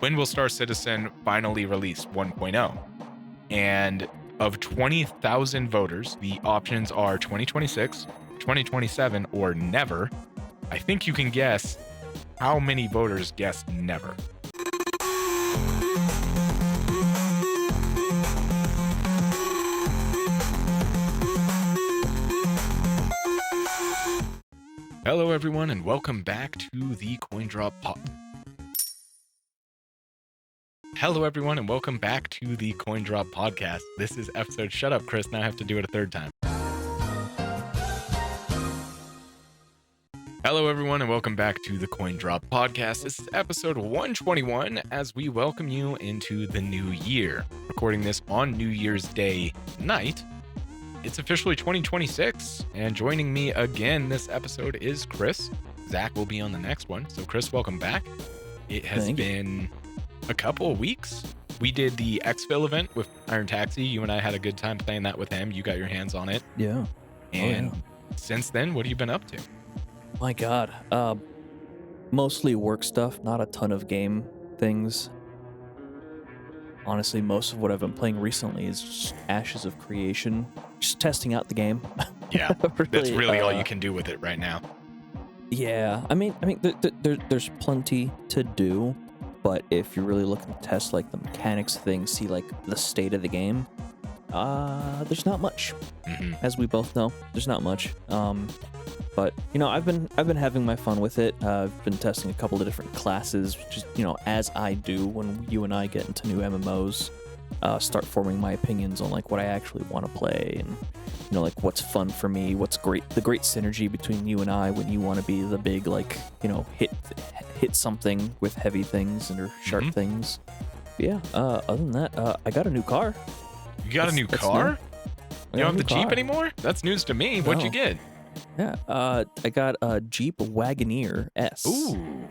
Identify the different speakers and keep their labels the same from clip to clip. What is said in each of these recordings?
Speaker 1: when will Star Citizen finally release 1.0? And of 20,000 voters, the options are 2026, 2027, or never. I think you can guess how many voters guessed never. Hello, everyone, and welcome back to the CoinDrop pod. Hello, everyone, and welcome back to the CoinDrop podcast. This is episode. Shut up, Chris. Now I have to do it a third time. Hello, everyone, and welcome back to the CoinDrop podcast. This is episode 121 as we welcome you into the new year. Recording this on New Year's Day night. It's officially 2026, and joining me again this episode is Chris. Zach will be on the next one. So, Chris, welcome back. It has been a couple of weeks. We did the Exfil event with Iron Taxi. You and I had a good time playing that with him. You got your hands on it.
Speaker 2: Yeah.
Speaker 1: And since then, what have you been up to?
Speaker 2: My God. Mostly work stuff, not a ton of game things. Honestly, most of what I've been playing recently is just Ashes of Creation. Just testing out the game.
Speaker 1: Yeah, that's really all you can do with it right now.
Speaker 2: Yeah, I mean, there's plenty to do, but if you're really looking to test like the mechanics of things, see like the state of the game, there's not much. As we both know, there's not much. But you know, I've been having my fun with it. I've been testing a couple of different classes, just as I do when you and I get into new MMOs. Start forming my opinions on like what I actually want to play, and like what's fun for me, what's the great synergy between you and I when you want to be the big hit something with heavy things or sharp things. But yeah. Other than that, I got a new car.
Speaker 1: You got a new car? You don't have the Jeep anymore? That's news to me. What'd you get?
Speaker 2: Yeah, I got a Jeep Wagoneer S.
Speaker 1: Ooh.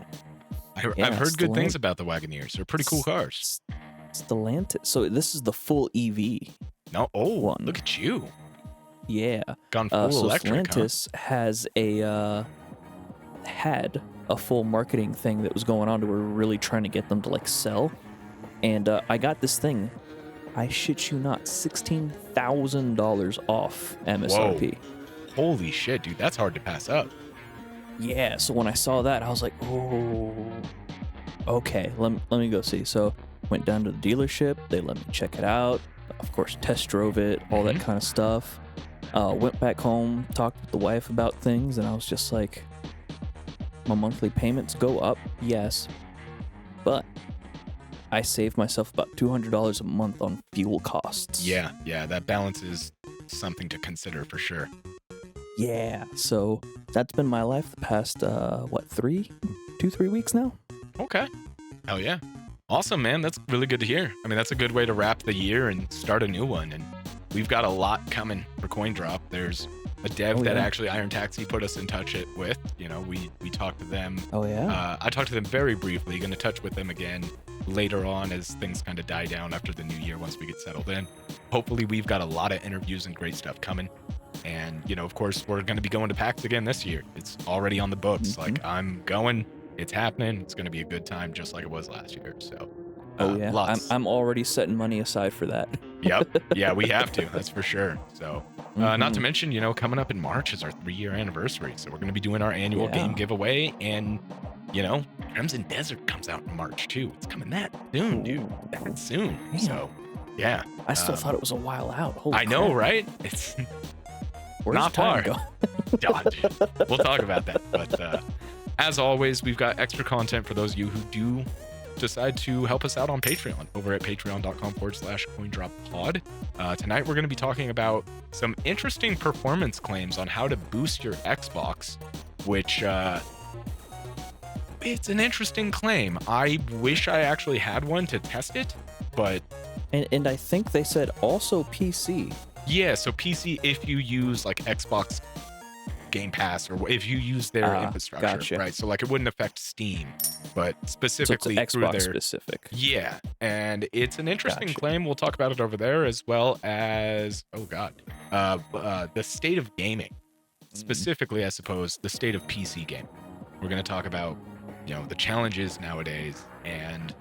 Speaker 1: I've heard good things about the Wagoneers. They're pretty cool cars.
Speaker 2: Stellantis. So this is the full EV.
Speaker 1: No,
Speaker 2: one.
Speaker 1: Look at you.
Speaker 2: Yeah.
Speaker 1: Gone full
Speaker 2: so
Speaker 1: electric.
Speaker 2: Stellantis has had a full marketing thing that was going on to where we're really trying to get them to like sell. And I got this thing. I shit you not, $16,000 off MSRP.
Speaker 1: Whoa. Holy shit, dude, that's hard to pass up.
Speaker 2: Yeah, so when I saw that, I was like, oh, okay, let me go see. So went down to the dealership, they let me check it out, of course test drove it, all that kind of stuff. Went back home, talked with the wife about things, and I was just like, my monthly payments go up, yes, but I saved myself about $200 a month on fuel costs.
Speaker 1: Yeah, that balance is something to consider for sure.
Speaker 2: Yeah, so that's been my life the past, 3 weeks now?
Speaker 1: Okay. Hell yeah. Awesome, man. That's really good to hear. I mean, that's a good way to wrap the year and start a new one. And we've got a lot coming for CoinDrop. There's a dev that actually Iron Taxi put us in touch with. We talked to them.
Speaker 2: Oh, yeah?
Speaker 1: I talked to them very briefly. Going to touch with them again later on as things kind of die down after the new year once we get settled in. Hopefully, we've got a lot of interviews and great stuff coming. And, of course, we're going to be going to PAX again this year. It's already on the books. Like, I'm going. It's happening. It's going to be a good time just like it was last year. So, lots.
Speaker 2: I'm already setting money aside for that.
Speaker 1: Yep. Yeah, we have to. That's for sure. So, not to mention, coming up in March is our 3-year anniversary. So we're going to be doing our annual game giveaway. And, Crimson Desert comes out in March, too. It's coming that soon, dude. That soon.
Speaker 2: Damn.
Speaker 1: So, yeah.
Speaker 2: I still thought it was a while out. Holy
Speaker 1: I know,
Speaker 2: crap.
Speaker 1: right? It's
Speaker 2: Where's
Speaker 1: not far.
Speaker 2: Go?
Speaker 1: God, dude. We'll talk about that. But as always, we've got extra content for those of you who do decide to help us out on Patreon over at patreon.com/CoinDropPod. Tonight, we're going to be talking about some interesting performance claims on how to boost your Xbox, which it's an interesting claim. I wish I actually had one to test it, but...
Speaker 2: And I think they said also PC.
Speaker 1: Yeah, so PC if you use like Xbox Game Pass or if you use their infrastructure,
Speaker 2: gotcha.
Speaker 1: Right? So like it wouldn't affect Steam, but specifically
Speaker 2: so it's
Speaker 1: through
Speaker 2: Xbox
Speaker 1: their
Speaker 2: specific.
Speaker 1: Yeah, and it's an interesting claim. We'll talk about it over there as well as the state of gaming, specifically, I suppose, the state of PC gaming. We're going to talk about the challenges nowadays and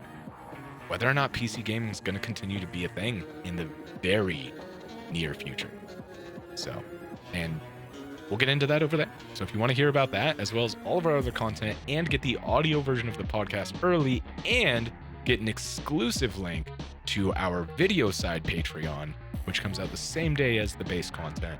Speaker 1: whether or not PC gaming is going to continue to be a thing in the very near future. So, and we'll get into that over there. So if you want to hear about that, as well as all of our other content, and get the audio version of the podcast early, and get an exclusive link to our video side Patreon, which comes out the same day as the base content,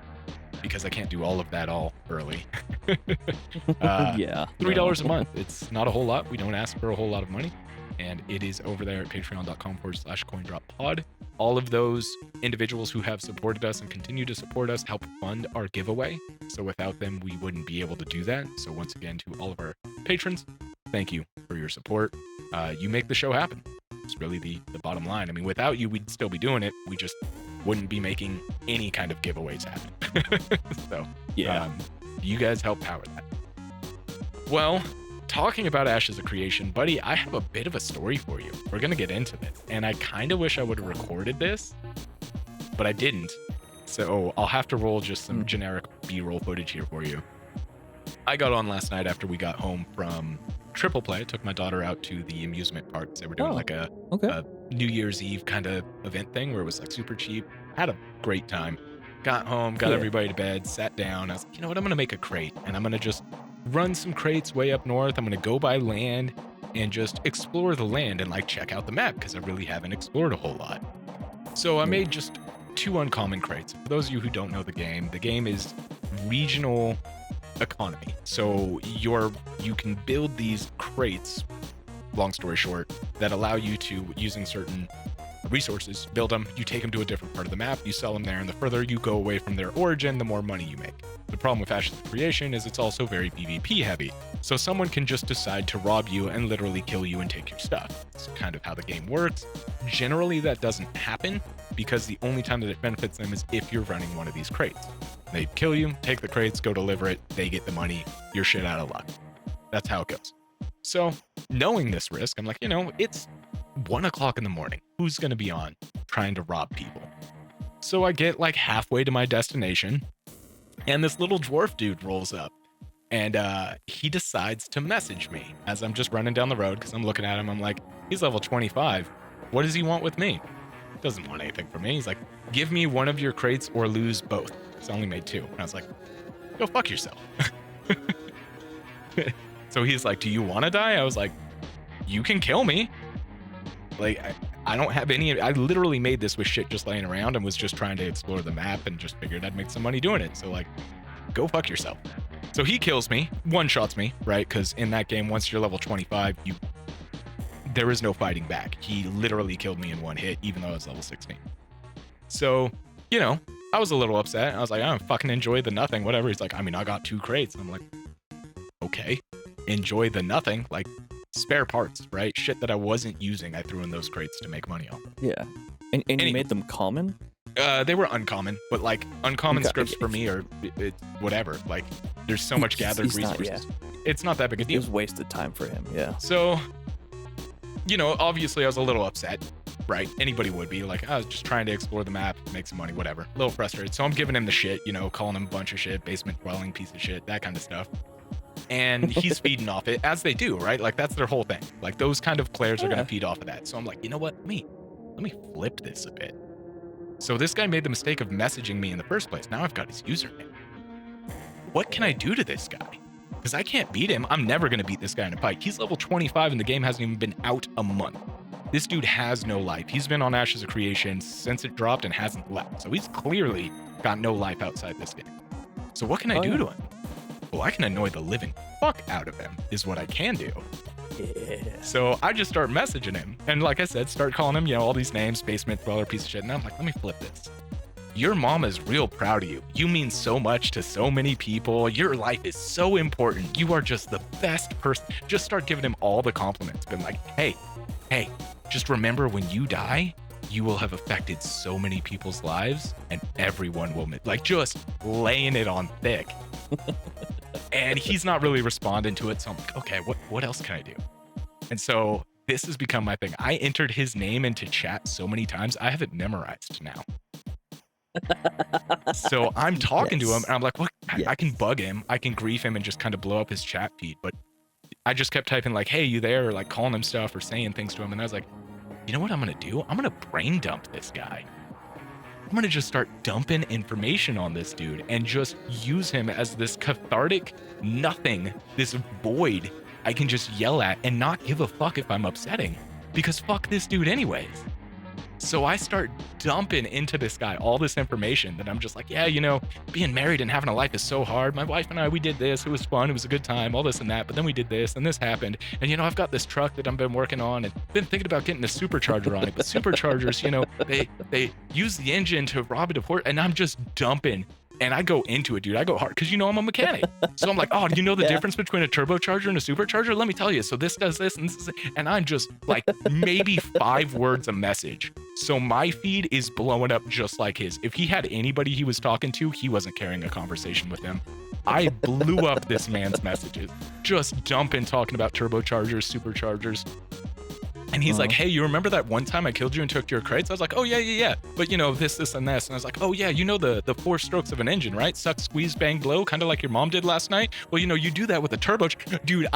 Speaker 1: because I can't do all of that all early.
Speaker 2: Yeah.
Speaker 1: $3 a month. It's not a whole lot. We don't ask for a whole lot of money. And it is over there at patreon.com/CoinDropPod. All of those individuals who have supported us and continue to support us help fund our giveaway. So without them, we wouldn't be able to do that. So once again, to all of our patrons, thank you for your support. You make the show happen. It's really the bottom line. I mean, without you, we'd still be doing it. We just wouldn't be making any kind of giveaways happen. So
Speaker 2: Yeah.
Speaker 1: you guys help power that. Well, talking about Ashes of Creation, buddy, I have a bit of a story for you. We're going to get into this. And I kind of wish I would have recorded this, but I didn't. So I'll have to roll just some generic B-roll footage here for you. I got on last night after we got home from Triple Play. I took my daughter out to the amusement parks. They were doing like a New Year's Eve kind of event thing where it was like super cheap. Had a great time. Got home, got everybody to bed, sat down. I was like, you know what? I'm going to make a crate, and I'm going to just run some crates way up north. I'm going to go by land and just explore the land and like check out the map, because I really haven't explored a whole lot. So I made just 2 uncommon crates. For those of you who don't know the game is regional economy. So you can build these crates, long story short, that allow you to, using certain resources, build them. You take them to a different part of the map, you sell them there, and the further you go away from their origin, the more money you make. The problem with Ashes of Creation is it's also very PvP heavy, so someone can just decide to rob you and literally kill you and take your stuff. It's kind of how the game works. Generally, that doesn't happen, because the only time that it benefits them is if you're running one of these crates. They kill you, take the crates, go deliver it, they get the money, you're shit out of luck. That's how it goes. So, knowing this risk, I'm like, it's 1 o'clock in the morning. Who's going to be on trying to rob people? So I get like halfway to my destination, and this little dwarf dude rolls up, and he decides to message me as I'm just running down the road, because I'm looking at him. I'm like, he's level 25. What does he want with me? Doesn't want anything from me. He's like, give me one of your crates or lose both. So I only made 2. And I was like, go fuck yourself. So he's like, do you want to die? I was like, you can kill me. Like, I don't have any. I literally made this with shit just laying around and was just trying to explore the map and just figured I'd make some money doing it. So like, go fuck yourself. So he kills me, one-shots me, right? Because in that game, once you're level 25, there is no fighting back. He literally killed me in one hit, even though I was level 16. So, I was a little upset. I was like, I don't fucking enjoy the nothing, whatever. He's like, I mean, I got 2 crates. And I'm like, okay, enjoy the nothing. Like, spare parts, right? Shit that I wasn't using, I threw in those crates to make money off.
Speaker 2: Yeah. And you made them common?
Speaker 1: They were uncommon, but like uncommon scripts for me are whatever. Like, there's so much gathered resources. It's not that big a deal.
Speaker 2: It was wasted time for him, yeah.
Speaker 1: So, obviously I was a little upset, right? Anybody would be. Like, I was just trying to explore the map, make some money, whatever. A little frustrated. So I'm giving him the shit, calling him a bunch of shit, basement dwelling piece of shit, that kind of stuff. And he's feeding off it, as they do, right? Like, that's their whole thing. Like, those kind of players are going to feed off of that. So I'm like, you know what? Let me flip this a bit. So this guy made the mistake of messaging me in the first place. Now I've got his username. What can I do to this guy? Because I can't beat him. I'm never going to beat this guy in a fight. He's level 25 and the game hasn't even been out a month. This dude has no life. He's been on Ashes of Creation since it dropped and hasn't left. So he's clearly got no life outside this game. So what can I do to him? Well, I can annoy the living fuck out of him, is what I can do.
Speaker 2: Yeah.
Speaker 1: So I just start messaging him. And like I said, start calling him, all these names, basement dweller, piece of shit. And I'm like, let me flip this. Your mom is real proud of you. You mean so much to so many people. Your life is so important. You are just the best person. Just start giving him all the compliments. Been like, hey, just remember, when you die, you will have affected so many people's lives and everyone will like, just laying it on thick. And he's not really responding to it. So I'm like, okay, what else can I do? And so this has become my thing. I entered his name into chat so many times, I have it memorized now. So I'm talking to him and I'm like, what? I can bug him. I can grief him and just kind of blow up his chat feed. But I just kept typing like, hey, you there? Or like calling him stuff or saying things to him. And I was like, you know what I'm going to do? I'm going to brain dump this guy. I'm going to just start dumping information on this dude and just use him as this cathartic nothing, this void I can just yell at and not give a fuck if I'm upsetting, because fuck this dude anyways. So I start dumping into this guy all this information that I'm just like, yeah, you know, being married and having a life is so hard. My wife and I, we did this. It was fun. It was a good time, all this and that. But then we did this and this happened. And, you know, I've got this truck that I've been working on and been thinking about getting a supercharger on it. But superchargers, you know, they use the engine to rob it of horse. And I'm just dumping. And I go into it, dude. I go hard because, you know, I'm a mechanic. So I'm like, oh, do you know the difference between a turbocharger and a supercharger? Let me tell you. So this does this and this. And I'm just like maybe 5 words a message. So my feed is blowing up just like his. If he had anybody he was talking to, he wasn't carrying a conversation with him. I blew up this man's messages. Just dumping, talking about turbochargers, superchargers. And he's like, hey, you remember that one time I killed you and took your crates? I was like, oh, yeah. But, you know, this, and this. And I was like, oh, yeah, you know the 4 strokes of an engine, right? Suck, squeeze, bang, blow, kind of like your mom did last night. Well, you know, you do that with a turbo. Dude,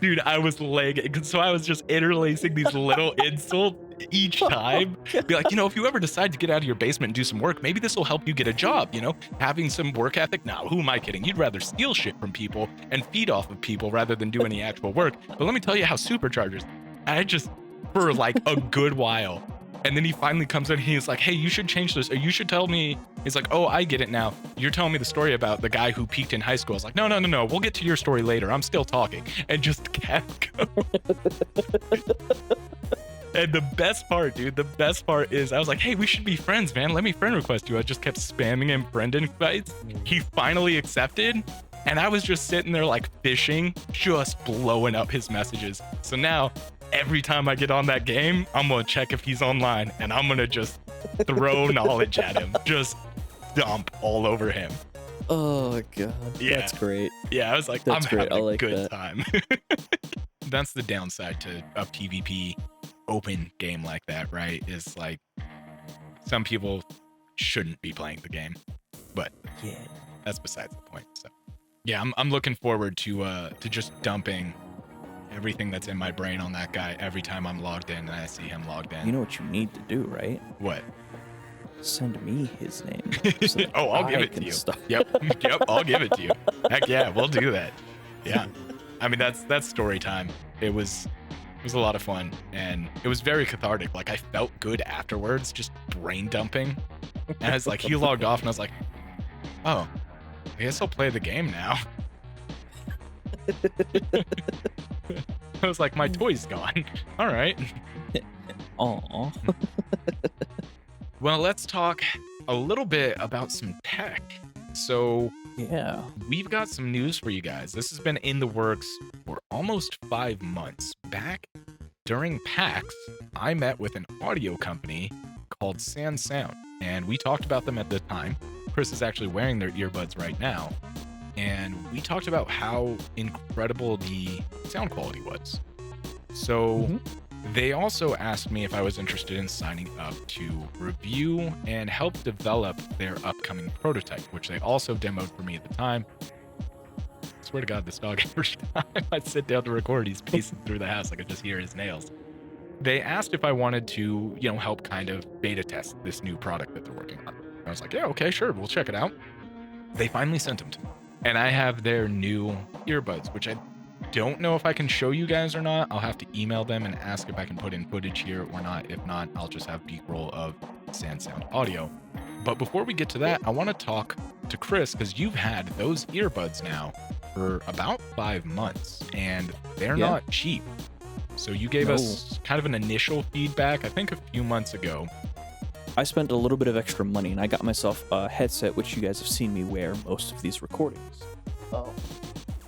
Speaker 1: Dude, I was lagging. So I was just interlacing these little insults each time. Be like, you know, if you ever decide to get out of your basement and do some work, maybe this will help you get a job, you know, having some work ethic. Now, who am I kidding? You'd rather steal shit from people and feed off of people rather than do any actual work. But let me tell you how superchargers, I just, for like a good while. And then he finally comes in, he's like, hey, you should change this. Or you should tell me. He's like, oh, I get it now. You're telling me the story about the guy who peaked in high school. I was like, no. We'll get to your story later. I'm still talking. And just kept going. And the best part, dude, is I was like, hey, we should be friends, man. Let me friend request you. I just kept spamming him friend invites. He finally accepted. And I was just sitting there like fishing, just blowing up his messages. So now every time I get on that game, I'm going to check if he's online and I'm going to just throw knowledge at him. Just dump all over him.
Speaker 2: Oh, God.
Speaker 1: Yeah.
Speaker 2: That's great.
Speaker 1: Yeah, I was like,
Speaker 2: That's
Speaker 1: I'm
Speaker 2: great.
Speaker 1: having
Speaker 2: I like
Speaker 1: a good
Speaker 2: that.
Speaker 1: time. That's the downside to a PvP open game like that, right? Is like some people shouldn't be playing the game, but
Speaker 2: yeah,
Speaker 1: that's besides the point. So yeah, I'm looking forward to just dumping everything that's in my brain on that guy every time I'm logged in and I see him logged in.
Speaker 2: You know what you need to do, right?
Speaker 1: What?
Speaker 2: Send me his name. So
Speaker 1: oh, I'll give it to you. Yep, I'll give it to you. Heck yeah, we'll do that. Yeah, I mean that's story time. It was a lot of fun and it was very cathartic. Like I felt good afterwards, just brain dumping. And I was like, he logged off and I was like, oh, I guess I'll play the game now. I was like, my toy's gone. All right.
Speaker 2: Aw.
Speaker 1: Well, let's talk a little bit about some tech. So
Speaker 2: Yeah.
Speaker 1: we've got some news for you guys. This has been in the works for almost 5 months. Back during PAX, I met with an audio company called Sand Sound, and we talked about them at the time. Chris is actually wearing their earbuds right now, and we talked about how incredible the sound quality was. So they also asked me if I was interested in signing up to review and help develop their upcoming prototype, which they also demoed for me at the time. I swear to God, this dog, every time I sit down to record, he's pacing through the house. I could just hear his nails. They asked if I wanted to, you know, help kind of beta test this new product that they're working on. I was like, yeah, okay, sure, we'll check it out. They finally sent them to me. And I have their new earbuds, which I don't know if I can show you guys or not. I'll have to email them and ask if I can put in footage here or not. If not, I'll just have B-roll of Sand Sound audio. But before we get to that, I want to talk to Chris, because you've had those earbuds now for about 5 months, and they're not cheap. So you gave us kind of an initial feedback, I think a few months ago.
Speaker 2: I spent a little bit of extra money, and I got myself a headset, which you guys have seen me wear most of these recordings. Oh.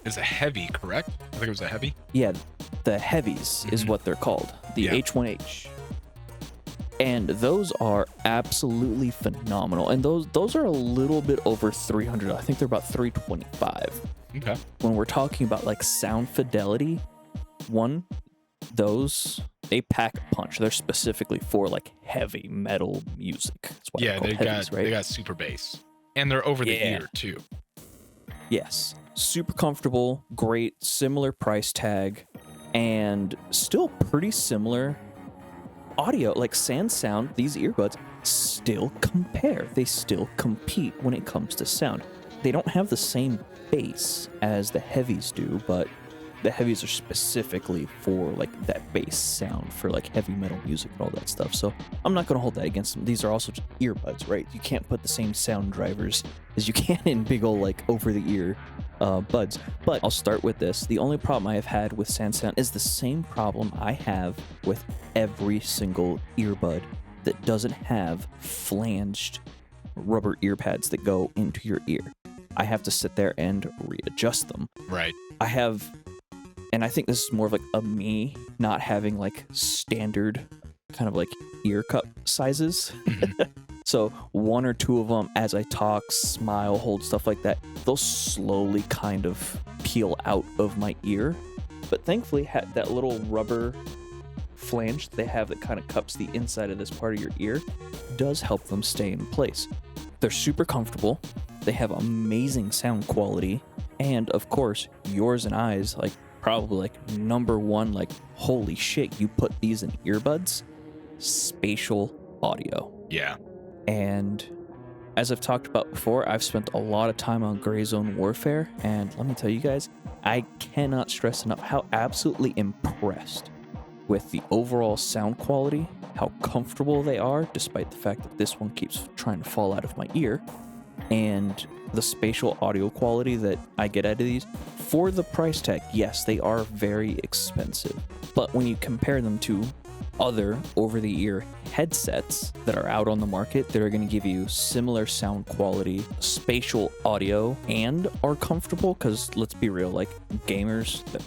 Speaker 1: It's a heavy, correct? I think it was a heavy.
Speaker 2: Yeah, the heavies is what they're called. The H1H. And those are absolutely phenomenal. And those are a little bit over 300. I think they're about 325.
Speaker 1: Okay.
Speaker 2: When we're talking about like sound fidelity, those they pack a punch. They're specifically for like heavy metal music. That's why
Speaker 1: Yeah,
Speaker 2: they got super bass,
Speaker 1: and they're over the ear too.
Speaker 2: Yes. super comfortable, great, similar price tag, and still pretty similar audio. Like Sans Sound, these earbuds still compare. They still compete when it comes to sound. They don't have the same bass as the heavies do, but the heavies are specifically for like that bass sound for like heavy metal music and all that stuff. So I'm not going to hold that against them. These are also just earbuds, right? You can't put the same sound drivers as you can in big old like over the ear buds. But I'll start with this. The only problem I have had with Sans Sound is the same problem I have with every single earbud that doesn't have flanged rubber ear pads that go into your ear. I have to sit there and readjust them.
Speaker 1: Right.
Speaker 2: I have, and I think this is more of like a me not having like standard kind of like ear cup sizes. So one or two of them as I talk, smile, hold, stuff like that, they'll slowly kind of peel out of my ear. But thankfully, that little rubber flange they have that kind of cups the inside of this part of your ear does help them stay in place. They're super comfortable. They have amazing sound quality. And of course, yours and I's, like probably like number one, like holy shit, you put these in earbuds, spatial audio.
Speaker 1: Yeah.
Speaker 2: And as I've talked about before, I've spent a lot of time on Gray Zone Warfare, and let me tell you guys, I cannot stress enough how absolutely impressed with the overall sound quality, how comfortable they are, despite the fact that this one keeps trying to fall out of my ear, and the spatial audio quality that I get out of these. For the price tag, yes, they are very expensive, but when you compare them to other over-the-ear headsets that are out on the market that are going to give you similar sound quality, spatial audio, and are comfortable, because let's be real, like gamers that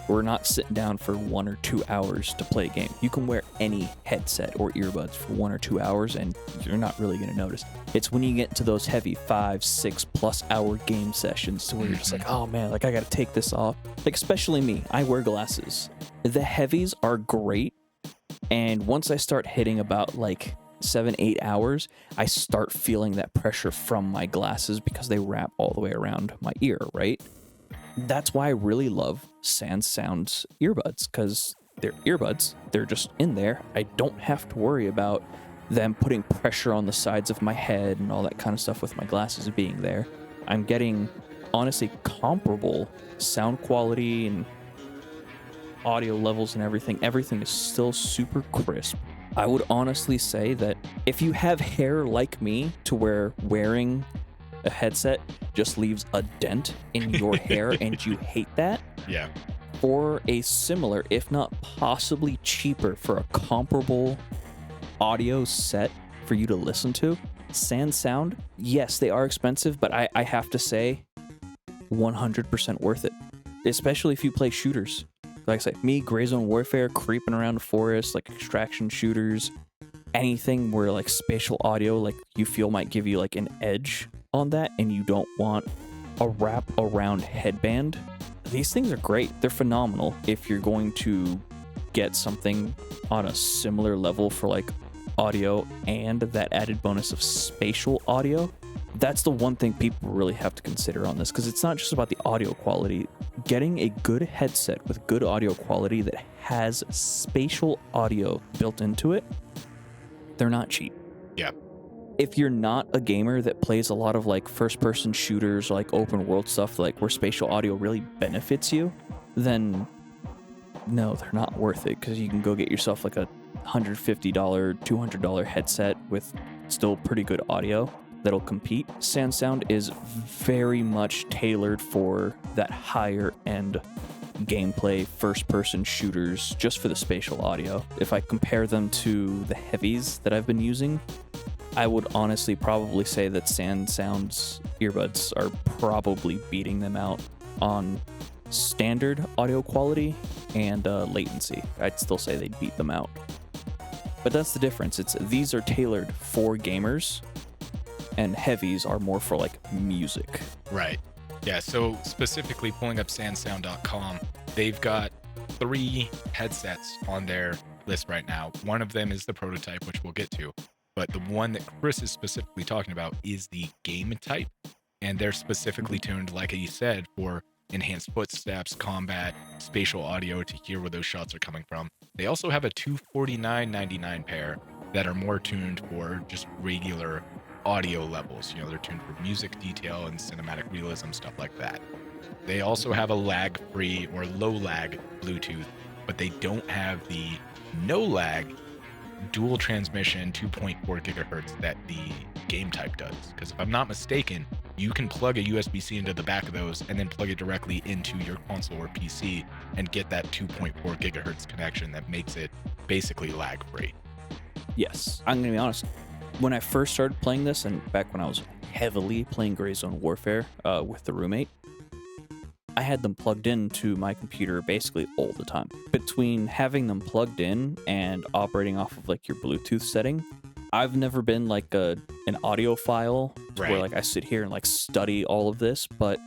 Speaker 2: we're not sitting down for 1 or 2 hours to play a game. You can wear any headset or earbuds for 1 or 2 hours and you're not really going to notice. It's when you get into those heavy 5-6+ hour game sessions to where you're just like, oh man, like I got to take this off. Like especially me, I wear glasses. The heavies are great. And once I start hitting about like 7-8 hours, I start feeling that pressure from my glasses because they wrap all the way around my ear, right? That's why I really love Sans Sound's earbuds, because they're earbuds. They're just in there. I don't have to worry about them putting pressure on the sides of my head and all that kind of stuff with my glasses being there. I'm getting, honestly, comparable sound quality and audio levels and everything. Everything is still super crisp. I would honestly say that if you have hair like me to where wearing a headset just leaves a dent in your hair and you hate that,
Speaker 1: yeah,
Speaker 2: for a similar, if not possibly cheaper, for a comparable audio set for you to listen to, Sans Sound, yes, they are expensive, but I have to say 100% worth it, especially if you play shooters. Like I say, me, Gray Zone Warfare, creeping around the forest, like extraction shooters, anything where like spatial audio, like you feel might give you like an edge on that and you don't want a wrap around headband. These things are great. They're phenomenal if you're going to get something on a similar level for like audio and that added bonus of spatial audio. That's the one thing people really have to consider on this, because it's not just about the audio quality. Getting a good headset with good audio quality that has spatial audio built into it, they're not cheap.
Speaker 1: Yeah.
Speaker 2: If you're not a gamer that plays a lot of like first-person shooters or like open world stuff, like where spatial audio really benefits you, then no, they're not worth it, because you can go get yourself like a $150, $200 headset with still pretty good audio that'll compete. Sans Sound is very much tailored for that higher end gameplay, first-person shooters, just for the spatial audio. If I compare them to the heavies that I've been using, I would honestly probably say that Sans Sound's earbuds are probably beating them out on standard audio quality and latency. I'd still say they'd beat them out. But that's the difference. These are tailored for gamers, and heavies are more for like music.
Speaker 1: Right. Yeah, so specifically pulling up sandsound.com, they've got 3 headsets on their list right now. One of them is the prototype, which we'll get to. But the one that Chris is specifically talking about is the game type. and they're specifically tuned, like you said, for enhanced footsteps, combat, spatial audio to hear where those shots are coming from. They also have a $249.99 pair that are more tuned for just regular audio levels. You know, they're tuned for music detail and cinematic realism, stuff like that. They also have a lag-free or low-lag Bluetooth, but they don't have the no-lag dual transmission 2.4 gigahertz that the game type does. Because if I'm not mistaken, you can plug a USB-C into the back of those and then plug it directly into your console or PC and get that 2.4 gigahertz connection that makes it basically lag-free.
Speaker 2: Yes, I'm gonna be honest. When I first started playing this, and back when I was heavily playing Gray Zone Warfare with the roommate, I had them plugged into my computer basically all the time. Between having them plugged in and operating off of like your Bluetooth setting, I've never been like an audiophile where like I sit here and like study all of this, but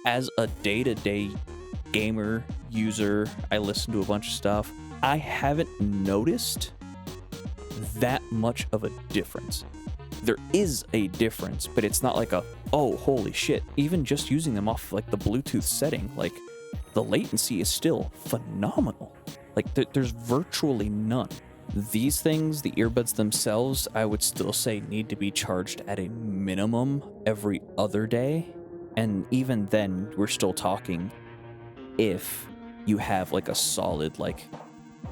Speaker 2: as a day-to-day gamer user, I listen to a bunch of stuff. I haven't noticed that much of a difference. There is a difference, but it's not like a, oh, holy shit. Even just using them off like the Bluetooth setting, like the latency is still phenomenal. Like there's virtually none. These things, the earbuds themselves, I would still say need to be charged at a minimum every other day. And even then, we're still talking if you have like a solid like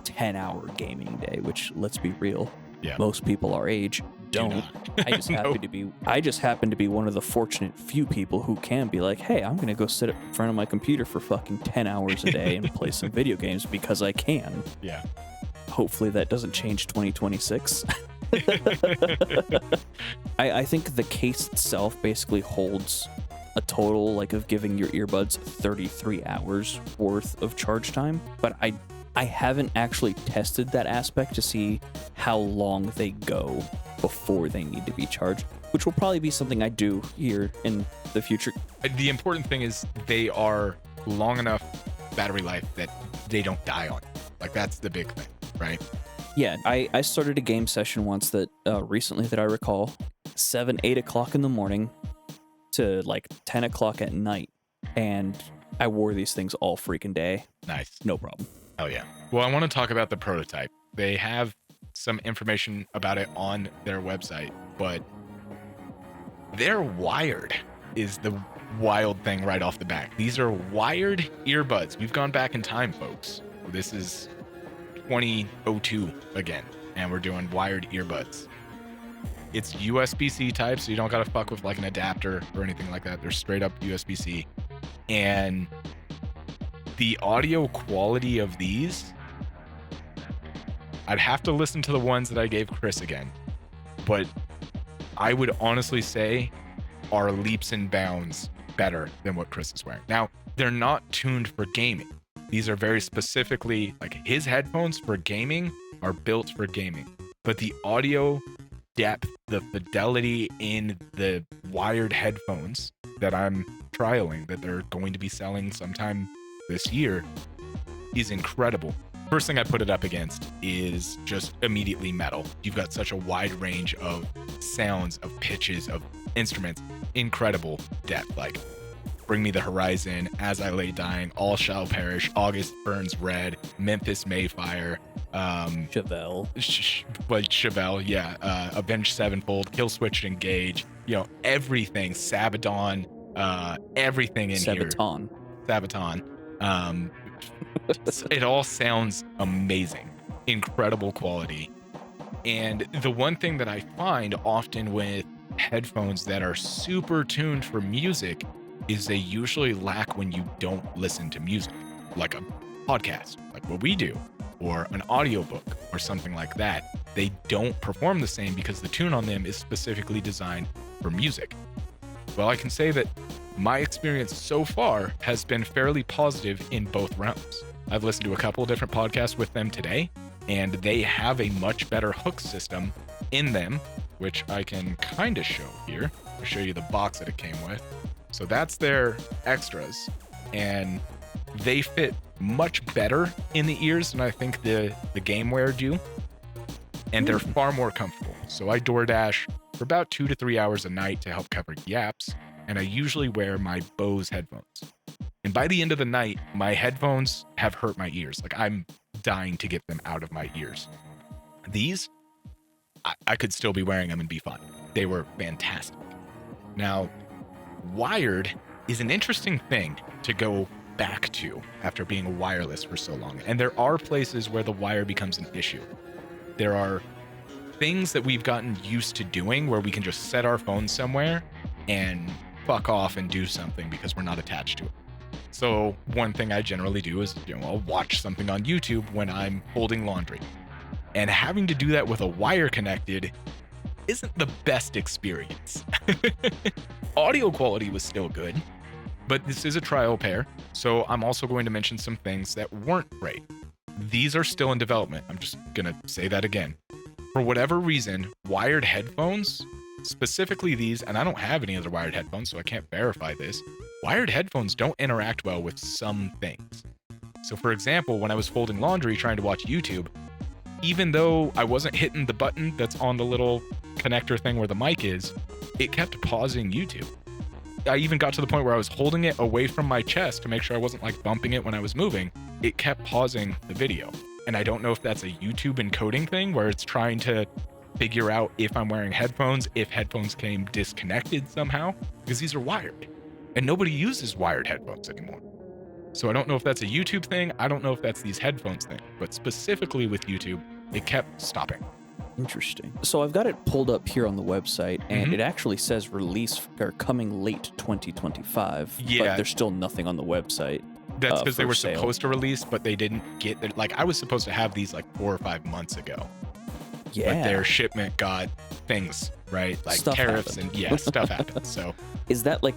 Speaker 2: 10-hour gaming day, which, let's be real, most people our age don't. I just happen to be one of the fortunate few people who can be like, hey, I'm gonna go sit in front of my computer for fucking 10 hours a day and play some video games because I can.
Speaker 1: Yeah.
Speaker 2: Hopefully that doesn't change 2026. I think the case itself basically holds a total like of giving your earbuds 33 hours worth of charge time, but I haven't actually tested that aspect to see how long they go before they need to be charged, which will probably be something I do here in the future.
Speaker 1: The important thing is they are long enough battery life that they don't die on. Like, that's the big thing, right?
Speaker 2: Yeah, I started a game session once that recently that I recall, 8 o'clock in the morning to like 10 o'clock at night, and I wore these things all freaking day.
Speaker 1: Nice.
Speaker 2: No problem.
Speaker 1: Oh yeah. Well, I want to talk about the prototype. They have some information about it on their website, but they're wired is the wild thing right off the bat. These are wired earbuds. We've gone back in time, folks. This is 2002 again, and we're doing wired earbuds. It's USB-C type, so you don't gotta fuck with like an adapter or anything like that. They're straight up USB-C. And the audio quality of these, I'd have to listen to the ones that I gave Chris again, but I would honestly say are leaps and bounds better than what Chris is wearing. Now, they're not tuned for gaming. These are very specifically, like his headphones for gaming are built for gaming, but the audio depth, the fidelity in the wired headphones that I'm trialing, that they're going to be selling sometime this year, is incredible. First thing I put it up against is just immediately metal. You've got such a wide range of sounds, of pitches, of instruments, incredible depth. Like Bring Me the Horizon, As I Lay Dying, All Shall Perish, August Burns Red, Memphis Mayfire,
Speaker 2: Chevelle,
Speaker 1: Avenged Sevenfold, Kill Switch Engage, you know, everything, Sabaton, everything in
Speaker 2: Sabaton.
Speaker 1: here. Sabaton. It all sounds amazing, incredible quality. And the one thing that I find often with headphones that are super tuned for music is they usually lack when you don't listen to music, like a podcast, like what we do, or an audiobook or something like that. They don't perform the same because the tune on them is specifically designed for music. Well, I can say that my experience so far has been fairly positive in both realms. I've listened to a couple of different podcasts with them today, and they have a much better hook system in them, which I can kind of show here. I'll show you the box that it came with. So that's their extras, and they fit much better in the ears than I think the GameWare do, and they're far more comfortable. So I DoorDash for about 2 to 3 hours a night to help cover gaps, and I usually wear my Bose headphones. And by the end of the night, my headphones have hurt my ears. Like, I'm dying to get them out of my ears. These, I could still be wearing them and be fine. They were fantastic. Now, wired is an interesting thing to go back to after being wireless for so long. And there are places where the wire becomes an issue. There are things that we've gotten used to doing where we can just set our phone somewhere and fuck off and do something because we're not attached to it. So one thing I generally do is, I'll watch something on YouTube when I'm folding laundry. And having to do that with a wire connected isn't the best experience. Audio quality was still good, but this is a trial pair, so I'm also going to mention some things that weren't great. These are still in development. I'm just gonna say that again. For whatever reason, wired headphones, specifically these, and I don't have any other wired headphones, so I can't verify this, wired headphones don't interact well with some things. So for example, when I was folding laundry trying to watch YouTube, even though I wasn't hitting the button that's on the little connector thing where the mic is, it kept pausing YouTube. I even got to the point where I was holding it away from my chest to make sure I wasn't like bumping it when I was moving. It kept pausing the video. And I don't know if that's a YouTube encoding thing where it's trying to figure out if I'm wearing headphones, if headphones came disconnected somehow, because these are wired. And nobody uses wired headphones anymore. So I don't know if that's a YouTube thing. I don't know if that's these headphones thing. But specifically with YouTube, it kept stopping.
Speaker 2: Interesting. So I've got it pulled up here on the website, and it actually says release or coming late 2025.
Speaker 1: Yeah.
Speaker 2: But there's still nothing on the website.
Speaker 1: That's because they were
Speaker 2: sale.
Speaker 1: supposed to release, but they didn't get it. Like, I was supposed to have these like 4 or 5 months ago.
Speaker 2: Yeah.
Speaker 1: But their shipment got things, right? Like
Speaker 2: Stuff
Speaker 1: tariffs
Speaker 2: happened.
Speaker 1: and stuff happened. So
Speaker 2: Is that like,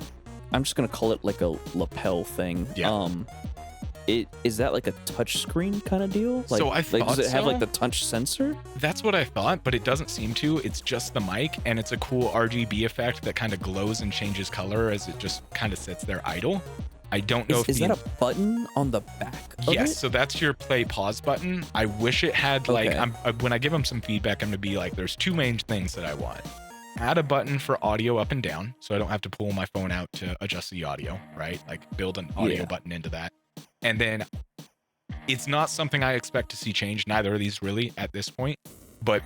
Speaker 2: I'm just going to call it like a lapel thing.
Speaker 1: Yeah.
Speaker 2: Is that like a touch screen kind of deal? Like,
Speaker 1: So I thought
Speaker 2: does it have
Speaker 1: so.
Speaker 2: like the touch sensor?
Speaker 1: That's what I thought, but it doesn't seem to. It's just the mic, and it's a cool RGB effect that kind of glows and changes color as it just kind of sits there idle. I don't know
Speaker 2: Is that a button on the back of
Speaker 1: Yes,
Speaker 2: it?
Speaker 1: so that's your play pause button. I wish it had like,
Speaker 2: Okay.
Speaker 1: when I give them some feedback, I'm gonna be like, there's 2 main things that I want. Add a button for audio up and down, so I don't have to pull my phone out to adjust the audio, right? Like build an audio button into that. And then it's not something I expect to see change, neither of these really at this point, but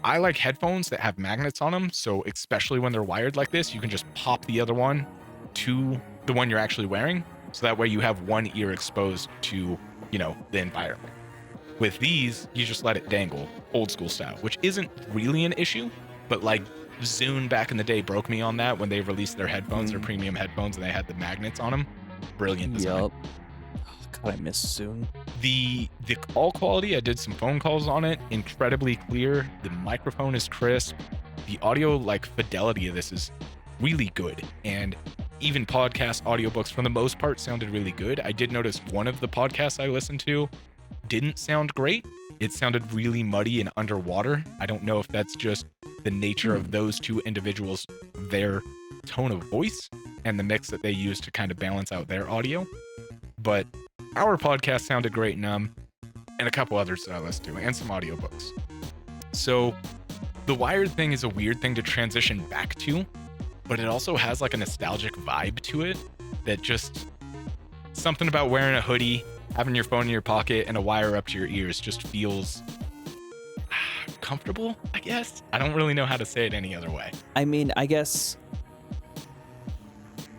Speaker 1: I like headphones that have magnets on them. So especially when they're wired like this, you can just pop the other one to the one you're actually wearing. So that way you have one ear exposed to, the environment. With these, you just let it dangle, old school style, which isn't really an issue, but like Zune back in the day broke me on that when they released their headphones, their premium headphones, and they had the magnets on them. Brilliant design.
Speaker 2: Yup. Oh, God, I miss Zoom.
Speaker 1: The call quality, I did some phone calls on it, incredibly clear. The microphone is crisp. The audio fidelity of this is really good. And even podcast audiobooks for the most part sounded really good. I did notice one of the podcasts I listened to didn't sound great. It sounded really muddy and underwater. I don't know if that's just the nature of those 2 individuals, their tone of voice and the mix that they use to kind of balance out their audio. But our podcast sounded great and a couple others that I listened to, and some audiobooks. So the wired thing is a weird thing to transition back to, but it also has like a nostalgic vibe to it that just something about wearing a hoodie, having your phone in your pocket, and a wire up to your ears just feels comfortable, I guess. I don't really know how to say it any other way.
Speaker 2: I mean, I guess.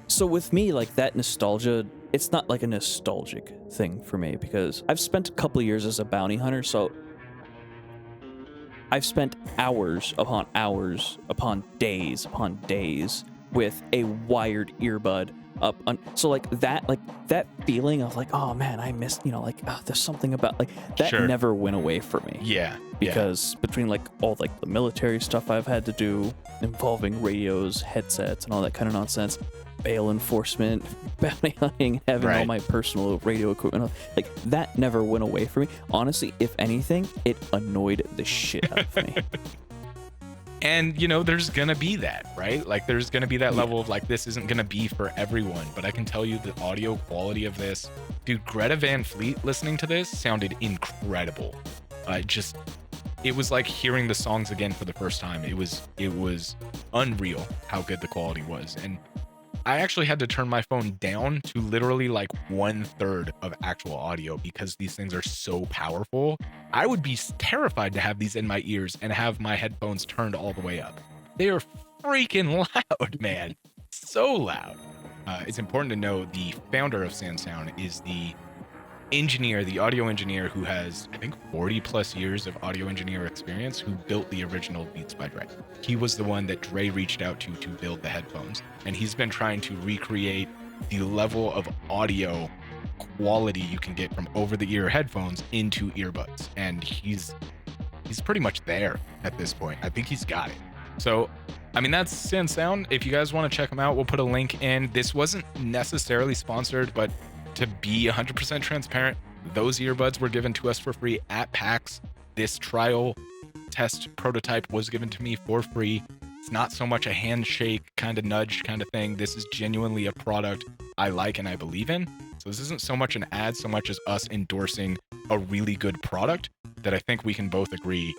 Speaker 2: So with me, like that nostalgia, it's not like a nostalgic thing for me because I've spent a couple of years as a bounty hunter, so I've spent hours upon days with a wired earbud up on, so like that feeling of like, oh man, I missed, there's something about like that
Speaker 1: Sure.
Speaker 2: never went away for me.
Speaker 1: Yeah.
Speaker 2: Because between like all like the military stuff I've had to do involving radios, headsets, and all that kind of nonsense, bail enforcement, bounty hunting, having all
Speaker 1: Right.
Speaker 2: my personal radio equipment, like that never went away for me. Honestly, if anything, it annoyed the shit out of me.
Speaker 1: And, there's going to be that, right? Like, there's going to be that level of, like, this isn't going to be for everyone. But I can tell you the audio quality of this. Dude, Greta Van Fleet listening to this sounded incredible. It was like hearing the songs again for the first time. It was unreal how good the quality was. And I actually had to turn my phone down to literally like 1/3 of actual audio because these things are so powerful. I would be terrified to have these in my ears and have my headphones turned all the way up. They are freaking loud, man. So loud. It's important to know the founder of SoundSound is the engineer, the audio engineer who has, I think, 40 plus years of audio engineer experience, who built the original Beats by Dre. He was the one that Dre reached out to build the headphones. And he's been trying to recreate the level of audio quality you can get from over-the-ear headphones into earbuds. And he's pretty much there at this point. I think he's got it. So, I mean, that's SoundSound. If you guys want to check them out, we'll put a link in. This wasn't necessarily sponsored, but to be 100% transparent, those earbuds were given to us for free at PAX. This trial test prototype was given to me for free. It's not so much a handshake kind of nudge kind of thing. This is genuinely a product I like and I believe in. So this isn't so much an ad, so much as us endorsing a really good product that I think we can both agree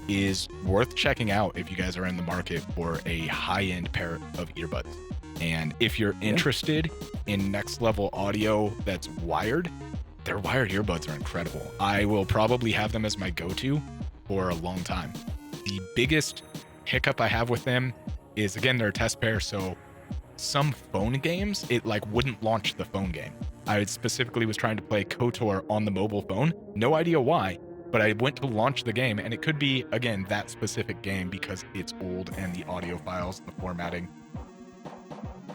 Speaker 1: is worth checking out if you guys are in the market for a high-end pair of earbuds. And if you're interested in next level audio that's wired, their wired earbuds are incredible. I will probably have them as my go-to for a long time. The biggest hiccup I have with them is, again, they're a test pair, so some phone games, it like wouldn't launch the phone game. I specifically was trying to play KOTOR on the mobile phone. No idea why, but I went to launch the game, and it could be, again, that specific game because it's old and the audio files, the formatting,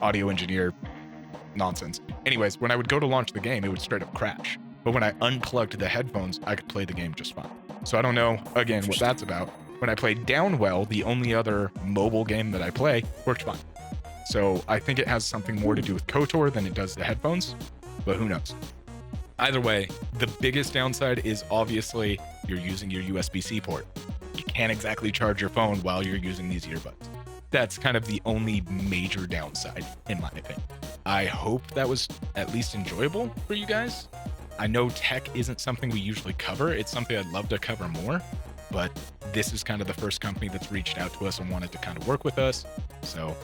Speaker 1: audio engineer nonsense. Anyways, when I would go to launch the game, it would straight up crash. But when I unplugged the headphones, I could play the game just fine. So I don't know, again, what that's about. When I played Downwell, the only other mobile game that I play, worked fine. So I think it has something more to do with KOTOR than it does the headphones, but who knows? Either way, the biggest downside is obviously you're using your USB-C port. You can't exactly charge your phone while you're using these earbuds. That's kind of the only major downside, in my opinion. I hope that was at least enjoyable for you guys. I know tech isn't something we usually cover. It's something I'd love to cover more, but this is kind of the first company that's reached out to us and wanted to kind of work with us. So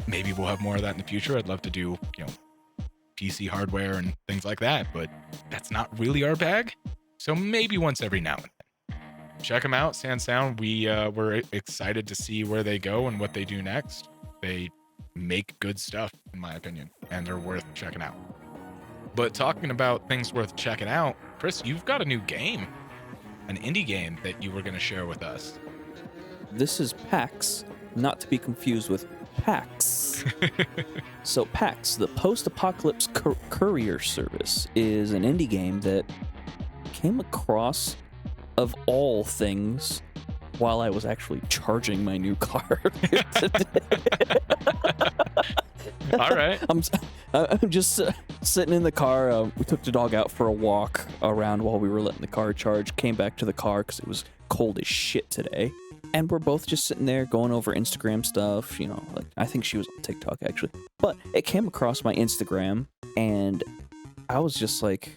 Speaker 1: maybe we'll have more of that in the future. I'd love to do, PC hardware and things like that, but that's not really our bag. So maybe once every now and then. Check them out, SoundSound. We're excited to see where they go and what they do next. They make good stuff, in my opinion, and they're worth checking out. But talking about things worth checking out, Chris, you've got a new game, an indie game that you were going to share with us.
Speaker 2: This is PAX, not to be confused with PAX. So PAX, the post-apocalypse courier service, is an indie game that came across, of all things, while I was actually charging my new car today.
Speaker 1: All right.
Speaker 2: I'm just sitting in the car. We took the dog out for a walk around while we were letting the car charge. Came back to the car because it was cold as shit today. And we're both just sitting there going over Instagram stuff. Like I think she was on TikTok actually. But it came across my Instagram and I was just like,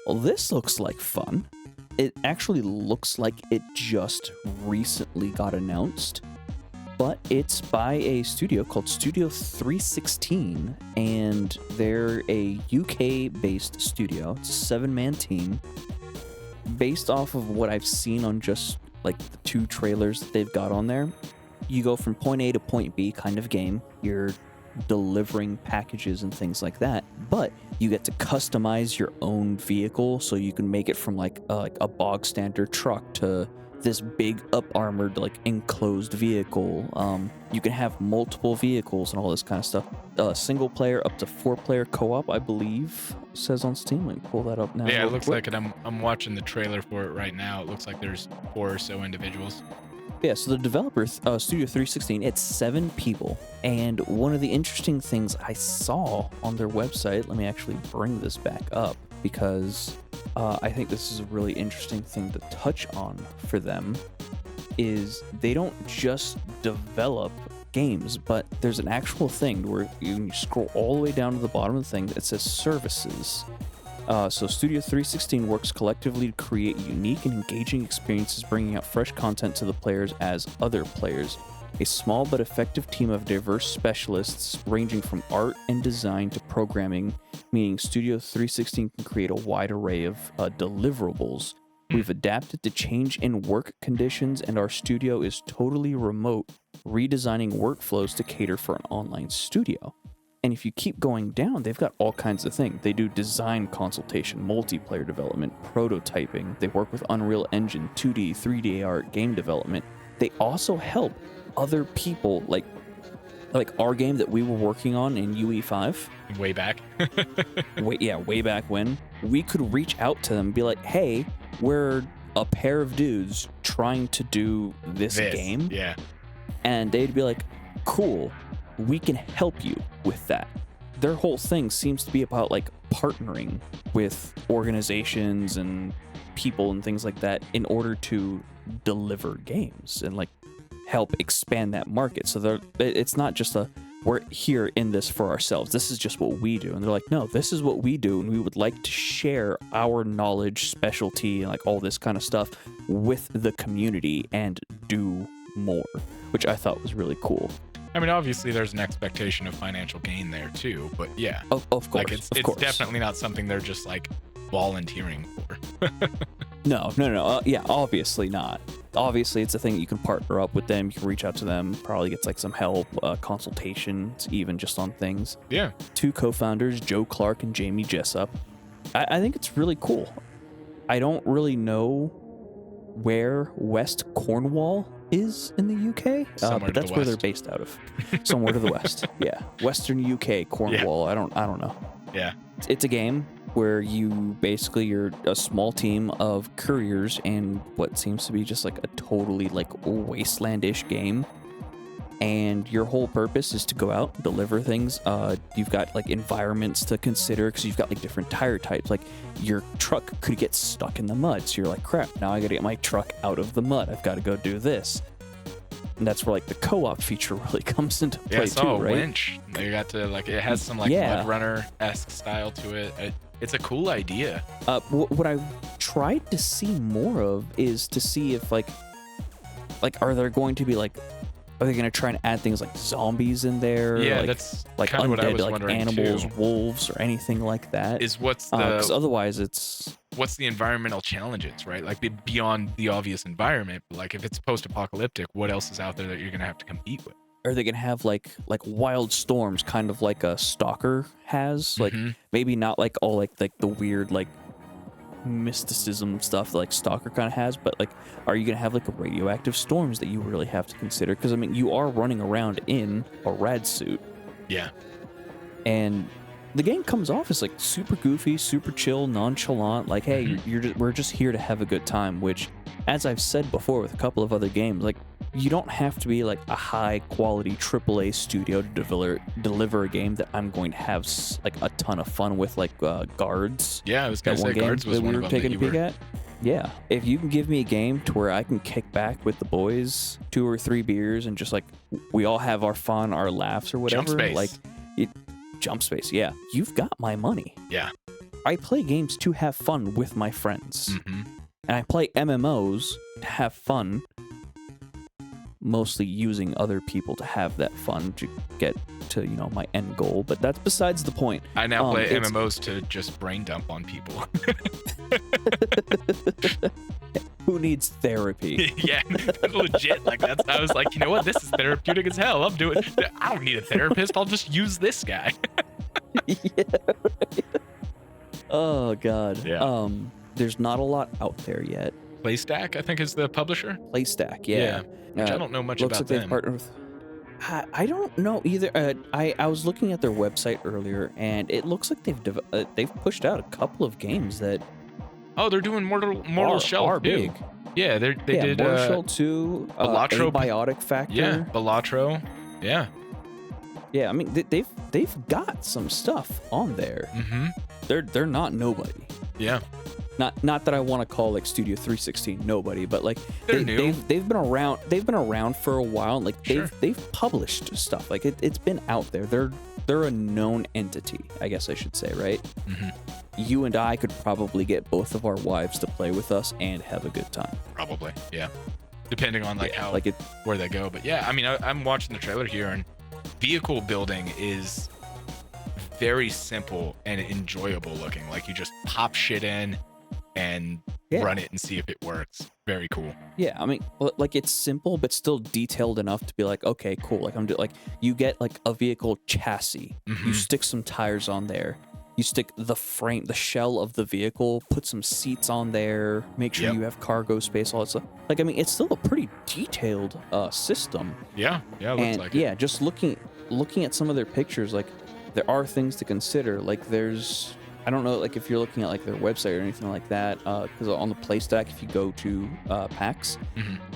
Speaker 2: well, this looks like fun. It actually looks like it just recently got announced. But it's by a studio called Studio 316, and they're a UK-based studio. It's a 7-man team. Based off of what I've seen on just like the 2 trailers that they've got on there, you go from point A to point B kind of game. You're delivering packages and things like that, but you get to customize your own vehicle, so you can make it from like a bog standard truck to this big up-armored, like, enclosed vehicle. You can have multiple vehicles and all this kind of stuff. Single player up to 4-player co-op, I believe, says on Steam. Let me pull that up now.
Speaker 1: Yeah, it looks like it. I'm watching the trailer for it right now. It looks like there's 4 or so individuals.
Speaker 2: Yeah, so the developer, Studio 316, it's 7 people. And one of the interesting things I saw on their website, let me actually bring this back up, because I think this is a really interesting thing to touch on for them, is they don't just develop games, but there's an actual thing where you scroll all the way down to the bottom of the thing that says services. So Studio 316 works collectively to create unique and engaging experiences, bringing out fresh content to the players as other players. a small but effective team of diverse specialists ranging from art and design to programming, meaning Studio 316 can create a wide array of deliverables. We've adapted to change in work conditions, and our studio is totally remote, redesigning workflows to cater for an online studio. And if you keep going down, they've got all kinds of things. They do design consultation, multiplayer development, prototyping. They work with Unreal Engine, 2D, 3D art, game development. They also help other people, like our game that we were working on in UE5.
Speaker 1: Way back.
Speaker 2: way back when. We could reach out to them and be like, hey, we're a pair of dudes trying to do this game.
Speaker 1: Yeah.
Speaker 2: And they'd be like, cool, we can help you with that. Their whole thing seems to be about like partnering with organizations and people and things like that in order to deliver games and like help expand that market. So it's not just we're here in this for ourselves. This is just what we do. And they're like, no, this is what we do. And we would like to share our knowledge, specialty, and like all this kind of stuff with the community and do more, which I thought was really cool.
Speaker 1: I mean, obviously, there's an expectation of financial gain there too, but yeah,
Speaker 2: of course,
Speaker 1: like it's definitely not something they're just like volunteering for.
Speaker 2: No. Yeah, obviously not. Obviously, it's a thing you can partner up with them. You can reach out to them, probably get like some help, consultations, even just on things.
Speaker 1: Yeah.
Speaker 2: 2 co-founders, Joe Clark and Jamie Jessup. I think it's really cool. I don't really know where West Cornwall is in the UK, but that's where they're based out of. Somewhere to the west. Yeah, Western UK, Cornwall. Yeah. I don't know.
Speaker 1: Yeah,
Speaker 2: it's a game where you're a small team of couriers in what seems to be just like a totally like wastelandish game, and your whole purpose is to go out, deliver things. You've got like environments to consider because you've got like different tire types. Like your truck could get stuck in the mud, so you're like, crap, now I gotta get my truck out of the mud. I've got to go do this. And that's where like the co-op feature really comes into play too, right?
Speaker 1: Winch. You got to like, it has some like Mud Runner-esque style to it. It's a cool idea.
Speaker 2: What I tried to see more of is to see if like are there going to be like, are they going to try and add things like zombies in there?
Speaker 1: Yeah,
Speaker 2: like,
Speaker 1: that's
Speaker 2: like
Speaker 1: kind of what I was
Speaker 2: like
Speaker 1: wondering
Speaker 2: animals,
Speaker 1: too.
Speaker 2: wolves, or anything like that.
Speaker 1: Because
Speaker 2: otherwise
Speaker 1: what's the environmental challenges, right? Like beyond the obvious environment, but like if it's post-apocalyptic, what else is out there that you're going to have to compete with?
Speaker 2: Are they going to have like wild storms, kind of like a Stalker has? Like maybe not like all like the weird like mysticism stuff that like Stalker kind of has, but like are you going to have like radioactive storms that you really have to consider? Because I mean, you are running around in a rad suit.
Speaker 1: Yeah.
Speaker 2: And the game comes off as like super goofy, super chill, nonchalant. Like, hey, we're just here to have a good time. Which, as I've said before with a couple of other games, like you don't have to be like a high quality AAA studio to deliver a game that I'm going to have like a ton of fun with, like Guards.
Speaker 1: Yeah, I was gonna say Guards was one of them
Speaker 2: taking a peek at. Yeah, if you can give me a game to where I can kick back with the boys, 2 or 3 beers, and just like we all have our fun, our laughs or whatever.
Speaker 1: Jump space.
Speaker 2: Like Jump space, yeah. You've got my money.
Speaker 1: Yeah.
Speaker 2: I play games to have fun with my friends. And I play MMOs to have fun, mostly using other people to have that fun to get to, my end goal. But that's besides the point.
Speaker 1: I now play MMOs to just brain dump on people.
Speaker 2: Who needs therapy?
Speaker 1: Yeah, legit. Like I was like, you know what? This is therapeutic as hell. I don't need a therapist. I'll just use this guy.
Speaker 2: Yeah. Right. Oh God.
Speaker 1: Yeah.
Speaker 2: There's not a lot out there yet.
Speaker 1: PlayStack, I think, is the publisher.
Speaker 2: PlayStack, yeah.
Speaker 1: Which I don't know much about them.
Speaker 2: Partnered with. I don't know either. I was looking at their website earlier, and it looks like they've pushed out a couple of games that.
Speaker 1: Oh, they're doing Mortal Shell too.
Speaker 2: Big.
Speaker 1: Yeah, they did
Speaker 2: Mortal Shell 2,
Speaker 1: Balatro,
Speaker 2: Abiotic Factor.
Speaker 1: Yeah, Balatro. Yeah.
Speaker 2: Yeah, I mean they've got some stuff on there. They're not nobody.
Speaker 1: Yeah.
Speaker 2: Not that I want to call like Studio 316 nobody, but like
Speaker 1: they're new.
Speaker 2: They've been around. They've been around for a while. Like they've published stuff. Like it's been out there. They're a known entity, I guess I should say, right? You and I could probably get both of our wives to play with us and have a good time.
Speaker 1: Probably, yeah. depending on like
Speaker 2: Yeah,
Speaker 1: how
Speaker 2: like it.
Speaker 1: where they go. But yeah, I mean, I'm watching the trailer here, and vehicle building is very simple and enjoyable looking. Like you just pop shit in and
Speaker 2: Yeah.
Speaker 1: run it and see if it works. Very cool.
Speaker 2: Yeah, I mean, like it's simple, but still detailed enough to be like, okay, cool. Like like you get like a vehicle chassis, you stick some tires on there, you stick the frame, the shell of the vehicle, put some seats on there, make sure you have cargo space, all that stuff. Like, I mean, it's still a pretty detailed system.
Speaker 1: Yeah, it looks like
Speaker 2: yeah,
Speaker 1: it.
Speaker 2: just looking at some of their pictures, like there are things to consider. Like there's, I don't know, like if you're looking at like their website or anything like that, because on the Play Stack, if you go to PAX,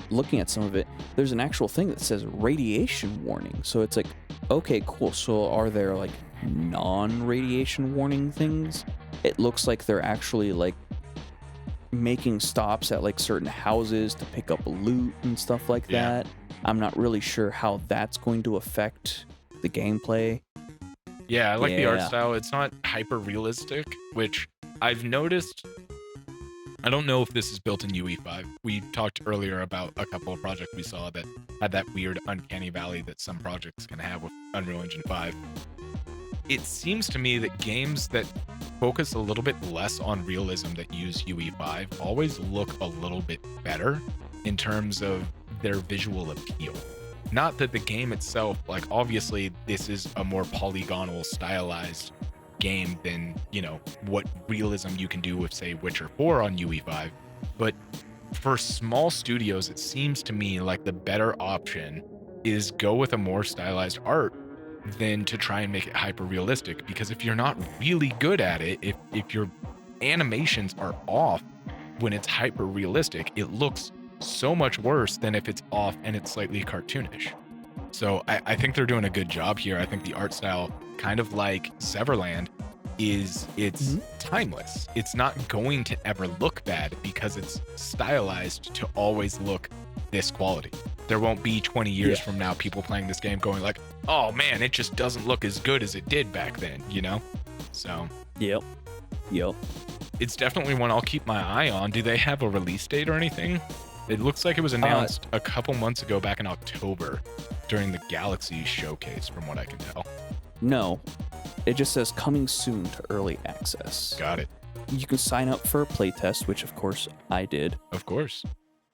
Speaker 2: looking at some of it, there's an actual thing that says radiation warning. So it's like, okay, cool. So are there like non-radiation warning things? It looks like they're actually like making stops at like certain houses to pick up loot and stuff like that. I'm not really sure how that's going to affect the gameplay.
Speaker 1: Yeah, I like the art style. It's not hyper realistic, which I've noticed. I don't know if this is built in UE5. We talked earlier about a couple of projects we saw that had that weird uncanny valley that some projects can have with Unreal Engine 5. It seems to me that games that focus a little bit less on realism that use UE5 always look a little bit better in terms of their visual appeal. Not that the game itself, like obviously this is a more polygonal stylized game than, you know, what realism you can do with say Witcher 4 on UE5, but for small studios it seems to me like the better option is go with a more stylized art than to try and make it hyper realistic, because if you're not really good at it, if your animations are off when it's hyper realistic, it looks so much worse than if it's off and it's slightly cartoonish. So I think they're doing a good job here. I think the art style, kind of like Severland, it's timeless. It's not going to ever look bad because it's stylized to always look this quality. There won't be 20 years from now people playing this game going like, oh man, it just doesn't look as good as it did back then, you know? So
Speaker 2: Yep.
Speaker 1: It's definitely one I'll keep my eye on. Do they have a release date or anything? It looks like it was announced a couple months ago back in October during the Galaxy showcase, from what I can tell.
Speaker 2: No, it just says coming soon to early access.
Speaker 1: Got it.
Speaker 2: You can sign up for a playtest, which of course I did.
Speaker 1: Of course.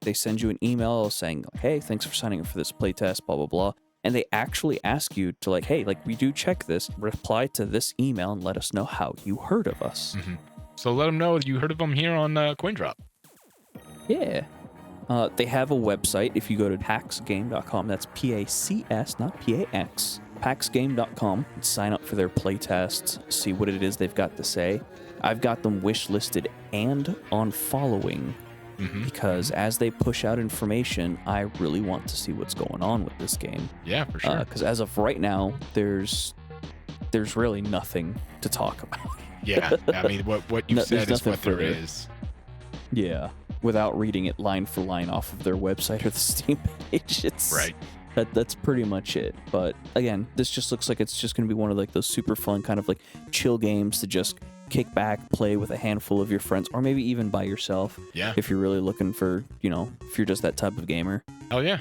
Speaker 2: They send you an email saying, hey, thanks for signing up for this playtest, blah, blah, blah. And they actually ask you to like, hey, like we do check this, reply to this email and let us know how you heard of us.
Speaker 1: So let them know you heard of them here on CoinDrop.
Speaker 2: Yeah. They have a website. If you go to paxgame.com, that's P-A-C-S, not P-A-X, paxgame.com, sign up for their playtests, see what it is they've got to say. I've got them wish listed and on following because as they push out information, I really want to see what's going on with this game.
Speaker 1: Yeah, for sure.
Speaker 2: Because as of right now, there's really nothing to talk about.
Speaker 1: Yeah, I mean, what you said is what there is.
Speaker 2: Yeah, without reading it line for line off of their website or the Steam page. It's
Speaker 1: right.
Speaker 2: That's pretty much it. But again, this just looks like it's just going to be one of like those super fun kind of like chill games to just kick back, play with a handful of your friends, or maybe even by yourself.
Speaker 1: Yeah.
Speaker 2: If you're really looking for, you know, if you're just that type of gamer.
Speaker 1: Oh yeah.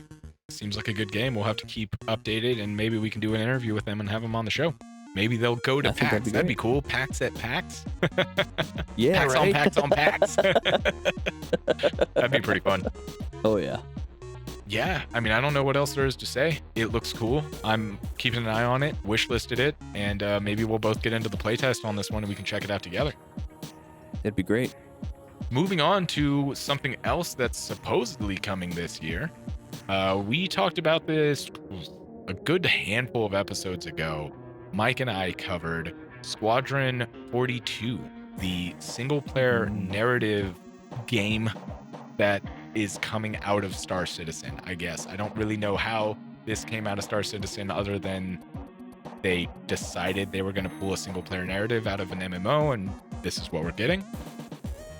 Speaker 1: Seems like a good game. We'll have to keep updated, and maybe we can do an interview with them and have them on the show. Maybe they'll go to PAX. That'd be cool. PAX at PAX.
Speaker 2: Yeah,
Speaker 1: PAX
Speaker 2: right?
Speaker 1: on PAX on PAX. That'd be pretty fun.
Speaker 2: Oh, yeah.
Speaker 1: Yeah, I mean, I don't know what else there is to say. It looks cool. I'm keeping an eye on it, wishlisted it, and maybe we'll both get into the playtest on this one and we can check it out together.
Speaker 2: It'd be great.
Speaker 1: Moving on to something else that's supposedly coming this year. We talked about this a good handful of episodes ago. Mike and I covered Squadron 42, the single-player narrative game that is coming out of Star Citizen, I guess. I don't really know how this came out of Star Citizen other than they decided they were going to pull a single-player narrative out of an MMO, and this is what we're getting.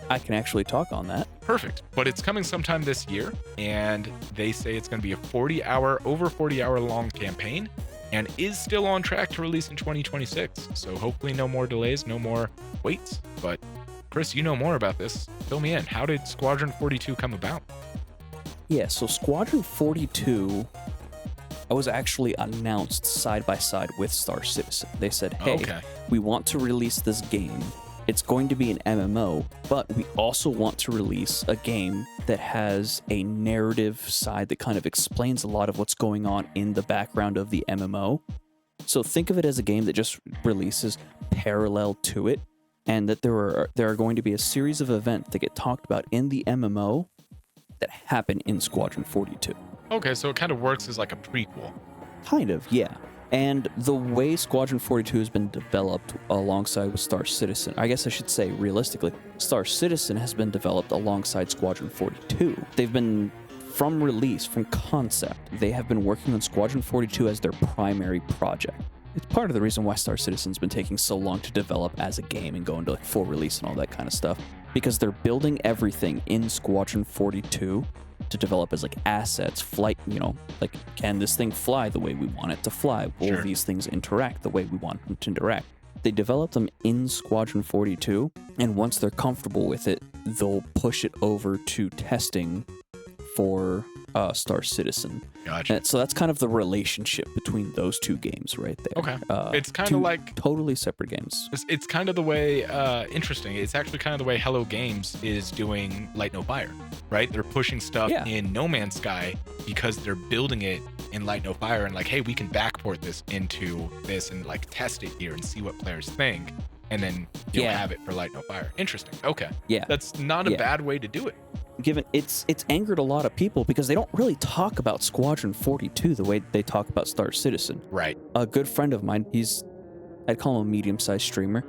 Speaker 2: I can actually talk on that.
Speaker 1: Perfect. But it's coming sometime this year, and they say it's going to be a over 40-hour long campaign, and is still on track to release in 2026. So hopefully no more delays, no more waits. But Chris, you know more about this. Fill me in. How did Squadron 42 come about?
Speaker 2: Yeah, so Squadron 42 was actually announced side by side with Star Citizen. They said, hey,
Speaker 1: Okay.
Speaker 2: we want to release this game. It's going to be an MMO, but we also want to release a game that has a narrative side that kind of explains a lot of what's going on in the background of the MMO. So think of it as a game that just releases parallel to it, and that there are going to be a series of events that get talked about in the MMO that happen in Squadron 42.
Speaker 1: Okay, so it kind of works as like a prequel.
Speaker 2: Kind of, yeah. And the way Squadron 42 has been developed alongside with Star Citizen, I guess I should say realistically, Star Citizen has been developed alongside Squadron 42. They've been, from release, from concept, they have been working on Squadron 42 as their primary project. It's part of the reason why Star Citizen's been taking so long to develop as a game and go into like full release and all that kind of stuff, because they're building everything in Squadron 42 to develop as like assets, flight, like, can this thing fly the way we want it to fly? Will
Speaker 1: Sure.
Speaker 2: these things interact the way we want them to interact? They develop them in Squadron 42, and once they're comfortable with it, they'll push it over to testing for Star Citizen.
Speaker 1: Gotcha.
Speaker 2: And so that's kind of the relationship between those two games right there.
Speaker 1: Okay. It's kind
Speaker 2: two
Speaker 1: of like
Speaker 2: totally separate games.
Speaker 1: it's kind of the way interesting. It's actually kind of the way Hello Games is doing Light No Fire, right? They're pushing stuff
Speaker 2: Yeah.
Speaker 1: in No Man's Sky because they're building it in Light No Fire, and like, hey, we can backport this into this and like test it here and see what players think, and then you'll
Speaker 2: Yeah.
Speaker 1: have it for Light No Fire. Interesting. Okay.
Speaker 2: Yeah.
Speaker 1: That's not a
Speaker 2: Yeah.
Speaker 1: bad way to do it.
Speaker 2: Given it's angered a lot of people because they don't really talk about Squadron 42 the way they talk about Star Citizen.
Speaker 1: Right.
Speaker 2: A good friend of mine, I'd call him a medium-sized streamer,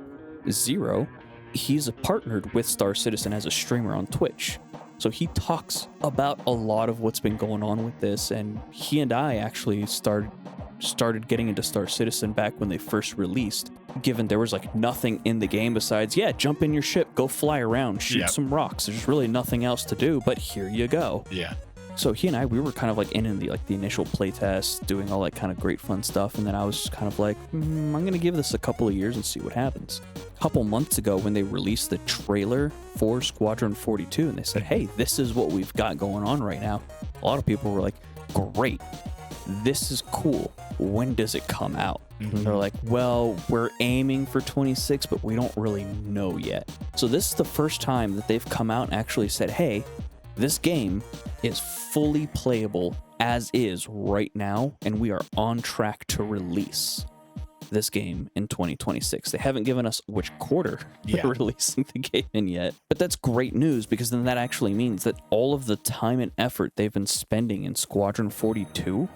Speaker 2: Zero. He's partnered with Star Citizen as a streamer on Twitch. So he talks about a lot of what's been going on with this, and he and I actually started getting into Star Citizen back when they first released, given there was like nothing in the game besides, jump in your ship, go fly around, shoot
Speaker 1: Yep.
Speaker 2: some rocks. There's really nothing else to do, but here you go.
Speaker 1: Yeah.
Speaker 2: So he and I, we were kind of like in the initial playtest, doing all that kind of great fun stuff, and then I was kind of like, I'm gonna give this a couple of years and see what happens. A couple months ago, when they released the trailer for Squadron 42, and they said, hey, this is what we've got going on right now, a lot of people were like, great, this is cool. When does it come out? And they're like, well, we're aiming for 26, but we don't really know yet. So this is the first time that they've come out and actually said, hey, this game is fully playable as is right now, and we are on track to release this game in 2026. They haven't given us which quarter
Speaker 1: Yeah.
Speaker 2: they're releasing the game in yet, but that's great news, because then that actually means that all of the time and effort they've been spending in Squadron 42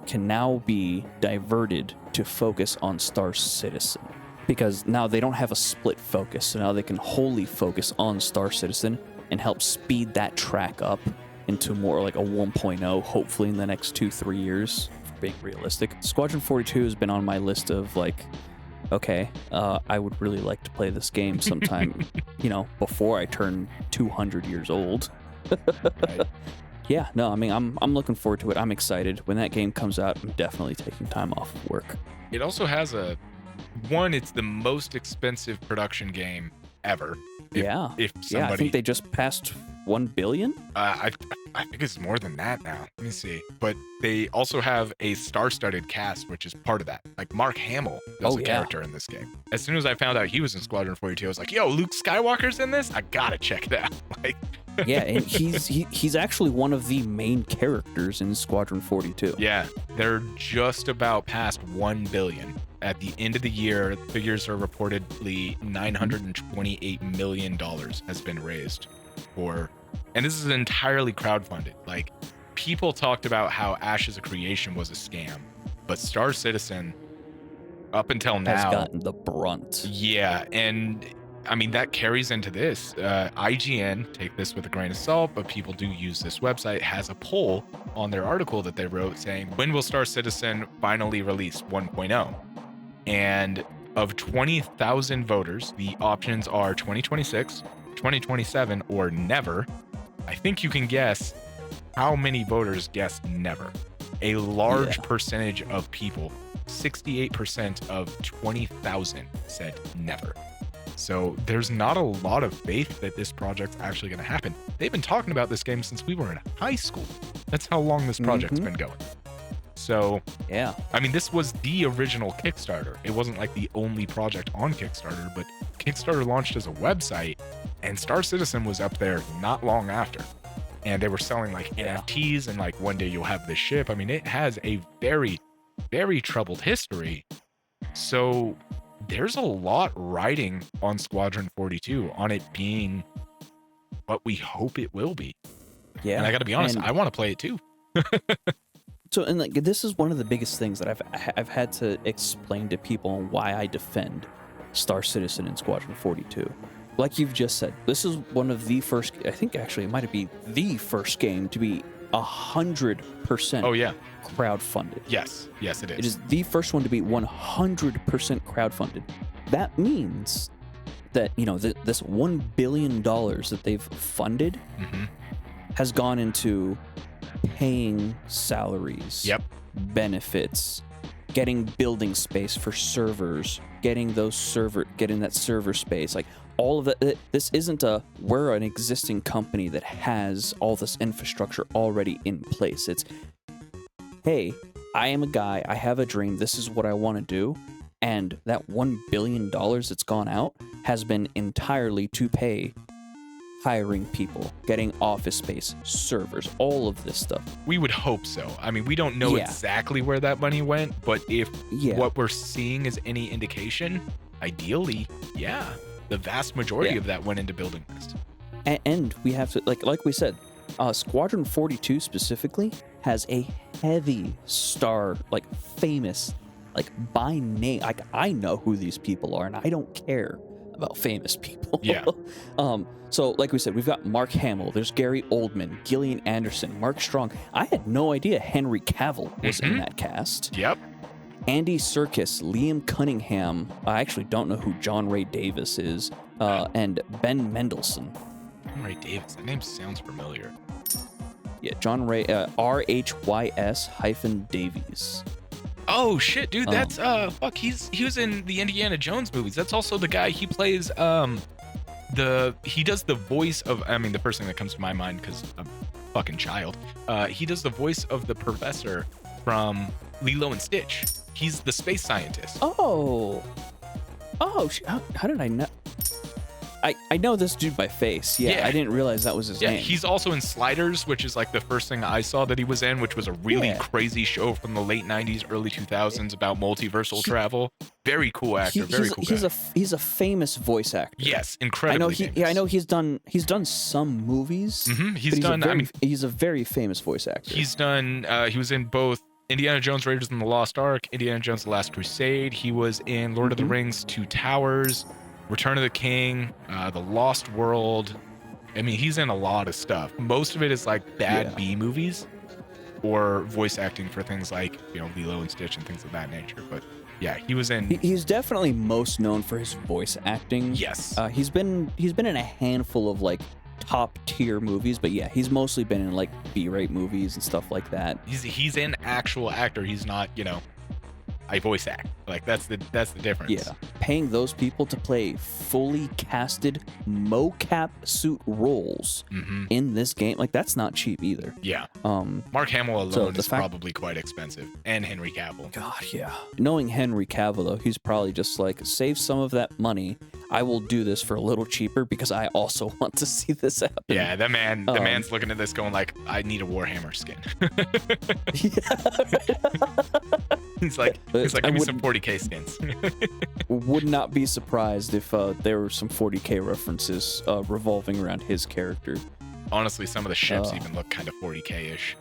Speaker 2: can now be diverted to focus on Star Citizen, because now they don't have a split focus, so now they can wholly focus on Star Citizen and help speed that track up into more like a 1.0, hopefully in the next 2-3 years, for being realistic. Squadron 42 has been on my list of like, okay, I would really like to play this game sometime, before I turn 200 years old.
Speaker 1: Right.
Speaker 2: Yeah, no, I mean, I'm looking forward to it. I'm excited. When that game comes out, I'm definitely taking time off of work.
Speaker 1: It also has it's the most expensive production game ever. If
Speaker 2: I
Speaker 1: somebody,
Speaker 2: think they just passed 1 billion.
Speaker 1: I think it's more than that now. Let me see. But they also have a star-studded cast, which is part of that. Like Mark Hamill is a character in this game. As soon as I found out he was in Squadron 42, I was like, yo, Luke Skywalker's in this? I gotta check it out. Like,
Speaker 2: Yeah, and he's actually one of the main characters in Squadron 42.
Speaker 1: yeah, they're just about past 1 billion. At the end of the year, figures are reportedly $928 million has been raised for, and this is entirely crowdfunded. Like, people talked about how Ashes of Creation was a scam, but Star Citizen, up until now,
Speaker 2: Has gotten the brunt.
Speaker 1: yeah, and I mean, that carries into this. IGN, take this with a grain of salt, but people do use this website, has a poll on their article that they wrote saying, when will Star Citizen finally release 1.0? And of 20,000 voters, the options are 2026, 2027, or never. I think you can guess how many voters guessed never. A large percentage of people, 68% of 20,000 said never. So there's not a lot of faith that this project's actually going to happen. They've been talking about this game since we were in high school. That's how long this project's been going. So,
Speaker 2: yeah,
Speaker 1: I mean, this was the original Kickstarter. It wasn't like the only project on Kickstarter, but Kickstarter launched as a website, and Star Citizen was up there not long after. And they were selling like NFTs, and like one day you'll have this ship. I mean, it has a very, very troubled history. So there's a lot riding on Squadron 42 on it being what we hope it will be.
Speaker 2: Yeah.
Speaker 1: And I got to be honest, I want to play it too.
Speaker 2: So, and like, this is one of the biggest things that I've had to explain to people on why I defend Star Citizen and Squadron 42. Like you've just said, this is one of the first, I think actually it might be the first game to be 100% crowdfunded.
Speaker 1: Yes, it is.
Speaker 2: It is the first one to be 100% crowdfunded. That means that, you know, this $1 billion that they've funded has gone into paying salaries, benefits, getting building space for servers, getting that server space, like all of that. This isn't we're an existing company that has all this infrastructure already in place. It's, hey, I am a guy, I have a dream, this is what I want to do, and that $1 billion that's gone out has been entirely to pay hiring people, getting office space, servers, all of this stuff.
Speaker 1: We would hope so. I mean, we don't know exactly where that money went, but if what we're seeing is any indication, ideally, the vast majority of that went into building this.
Speaker 2: And we have to, like we said, Squadron 42 specifically has a heavy star, like famous, like by name. Like I know who these people are, and I don't care about famous people.
Speaker 1: Yeah.
Speaker 2: So like we said, we've got Mark Hamill, there's Gary Oldman, Gillian Anderson, Mark Strong. I had no idea Henry Cavill was in that cast.
Speaker 1: Yep.
Speaker 2: Andy Serkis, Liam Cunningham. I actually don't know who John Ray Davis is, and Ben Mendelsohn.
Speaker 1: John Ray Davis. That name sounds familiar.
Speaker 2: Yeah, John Ray, RHYS-Davies.
Speaker 1: Oh shit, dude, that's he was in the Indiana Jones movies. That's also the guy he plays he does the voice of, I mean, the first thing that comes to my mind because I'm a fucking child. He does the voice of the professor from Lilo and Stitch. He's the space scientist.
Speaker 2: Oh, how did I know? I know this dude by face. Yeah, I didn't realize that was his name.
Speaker 1: He's also in Sliders, which is like the first thing I saw that he was in, which was a really crazy show from the late 90s, early 2000s about multiversal travel. Very cool actor. Very cool guy.
Speaker 2: He's a famous voice actor.
Speaker 1: Yes, incredibly famous.
Speaker 2: I know he's done Some movies. He's a very famous voice actor.
Speaker 1: He's done. He was in both Indiana Jones Raiders and the Lost Ark, Indiana Jones The Last Crusade. He was in Lord of the Rings, Two Towers, Return of the King, The Lost World. I mean, he's in a lot of stuff. Most of it is like bad B movies or voice acting for things like, you know, Lilo and Stitch and things of that nature. But yeah, he was in.
Speaker 2: He's definitely most known for his voice acting.
Speaker 1: Yes.
Speaker 2: He's been in a handful of like top tier movies, but yeah, he's mostly been in like B-rate movies and stuff like that.
Speaker 1: He's an actual actor. He's not, you know, I voice act. Like that's the difference.
Speaker 2: Yeah. Paying those people to play fully casted mocap suit roles in this game, like that's not cheap either.
Speaker 1: Yeah. Mark Hamill alone is probably quite expensive. And Henry Cavill.
Speaker 2: God, yeah. Knowing Henry Cavill though, he's probably just like, save some of that money. I will do this for a little cheaper because I also want to see this happen.
Speaker 1: Yeah, the man's looking at this going like, I need a Warhammer skin. He's like, give me some 40K skins.
Speaker 2: Would not be surprised if there were some 40K references revolving around his character.
Speaker 1: Honestly, some of the ships even look kind of 40K-ish.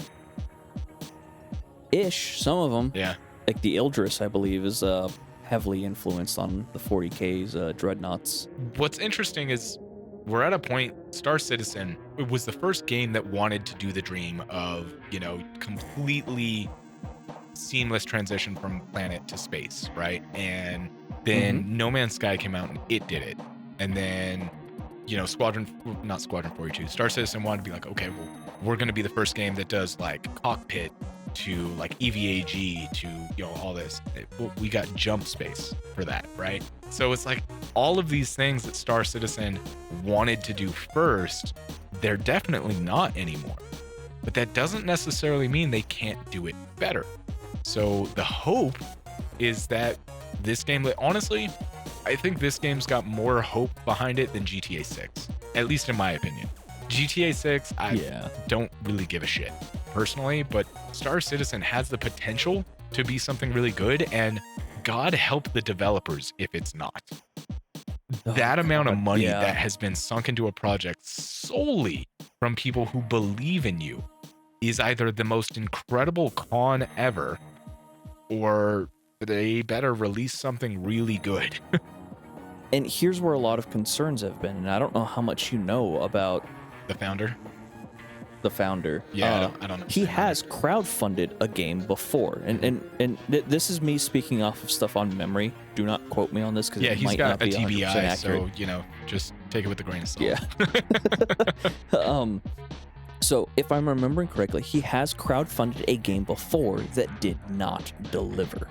Speaker 2: Some of them.
Speaker 1: Yeah.
Speaker 2: Like the Ildris, I believe, is heavily influenced on the 40K's dreadnoughts.
Speaker 1: What's interesting is we're at a point, Star Citizen, it was the first game that wanted to do the dream of, you know, completely seamless transition from planet to space, right? And then No Man's Sky came out and it did it. And then, you know, not Squadron 42, Star Citizen wanted to be like, okay, well, we're going to be the first game that does like cockpit to like EVAG to, all this. We got jump space for that, right? So it's like all of these things that Star Citizen wanted to do first, they're definitely not anymore. But that doesn't necessarily mean they can't do it better. So the hope is that this game, honestly, I think this game's got more hope behind it than GTA 6, at least in my opinion. GTA 6, I don't really give a shit personally, but Star Citizen has the potential to be something really good, and God help the developers if it's not. That amount of money that has been sunk into a project solely from people who believe in you is either the most incredible con ever, or they better release something really good.
Speaker 2: And here's where a lot of concerns have been, and I don't know how much you know about
Speaker 1: the founder.
Speaker 2: Yeah,
Speaker 1: I don't know.
Speaker 2: He has crowdfunded a game before, and this is me speaking off of stuff on memory. Do not quote me on this because it might not be 100% accurate.
Speaker 1: So just take it with a grain of salt.
Speaker 2: Yeah. So if I'm remembering correctly, he has crowdfunded a game before that did not deliver.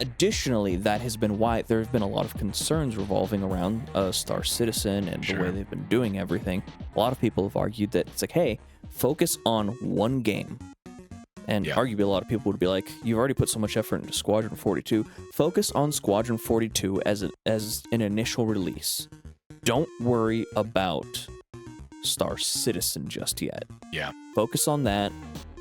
Speaker 2: Additionally, that has been why there have been a lot of concerns revolving around Star Citizen and the way they've been doing everything. A lot of people have argued that it's like, hey, focus on one game. And arguably a lot of people would be like, you've already put so much effort into Squadron 42. Focus on Squadron 42 as an initial release. Don't worry about Star Citizen just yet.
Speaker 1: Yeah.
Speaker 2: Focus on that,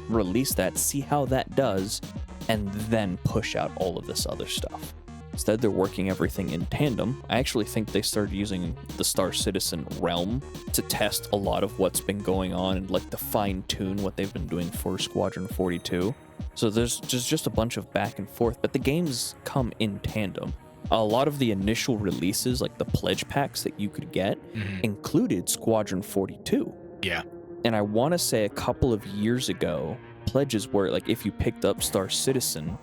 Speaker 2: release that, see how that does, and then push out all of this other stuff. Instead, they're working everything in tandem. I actually think they started using the Star Citizen realm to test a lot of what's been going on and like to fine-tune what they've been doing for Squadron 42. So there's just a bunch of back and forth, but the games come in tandem. A lot of the initial releases, like the pledge packs that you could get, included Squadron 42.
Speaker 1: Yeah.
Speaker 2: And I want to say a couple of years ago, pledges were like if you picked up Star Citizen,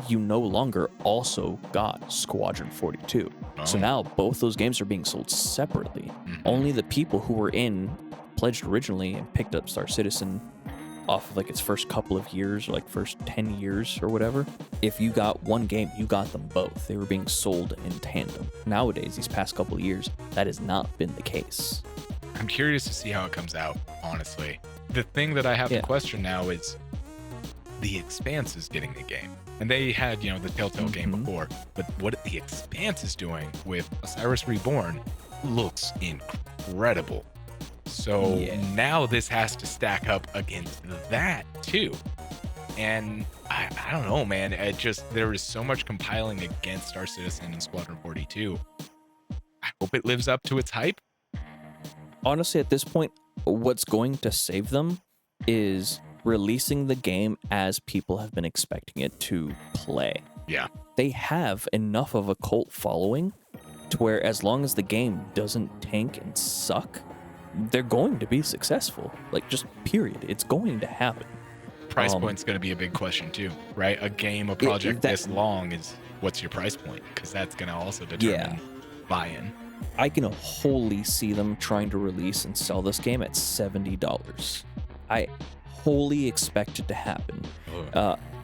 Speaker 2: you no longer also got Squadron 42. So now both those games are being sold separately. Only the people who were pledged originally and picked up Star Citizen off of like its first couple of years, or like first 10 years or whatever, if you got one game, you got them both. They were being sold in tandem. Nowadays, these past couple of years, that has not been the case.
Speaker 1: I'm curious to see how it comes out, honestly. The thing that I have to question now is the Expanse is getting a game. And they had, the Telltale game before, but what the Expanse is doing with Osiris Reborn looks incredible. So now this has to stack up against that too. And I don't know, man. There is so much compiling against Star Citizen and Squadron 42. I hope it lives up to its hype.
Speaker 2: Honestly, at this point, what's going to save them is releasing the game as people have been expecting it to play.
Speaker 1: Yeah.
Speaker 2: They have enough of a cult following to where as long as the game doesn't tank and suck, they're going to be successful. Like, just period. It's going to happen.
Speaker 1: Price point's going to be a big question too, right? A project this long is, what's your price point? Because that's going to also determine buy-in.
Speaker 2: I can wholly see them trying to release and sell this game at $70. I wholly expect it to happen.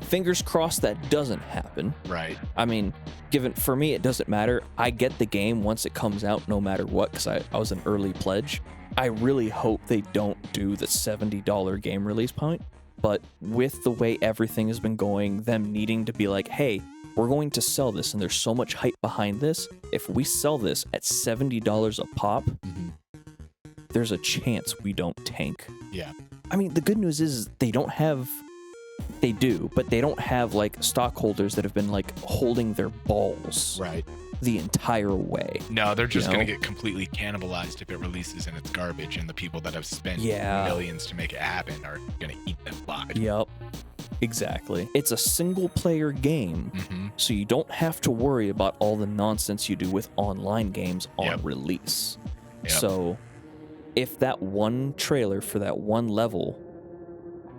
Speaker 2: Fingers crossed that doesn't happen.
Speaker 1: Right.
Speaker 2: I mean, for me, it doesn't matter. I get the game once it comes out, no matter what, because I was an early pledge. I really hope they don't do the $70 game release point. But with the way everything has been going, them needing to be like, hey, we're going to sell this, and there's so much hype behind this. If we sell this at $70 a pop, there's a chance we don't tank.
Speaker 1: Yeah.
Speaker 2: I mean, the good news is they don't have like stockholders that have been like holding their balls the entire way.
Speaker 1: No, they're just going to get completely cannibalized if it releases and it's garbage, and the people that have spent millions to make it happen are going to eat them alive.
Speaker 2: Yep. Exactly. It's a single player game, so you don't have to worry about all the nonsense you do with online games on release. Yep. So if that one trailer for that one level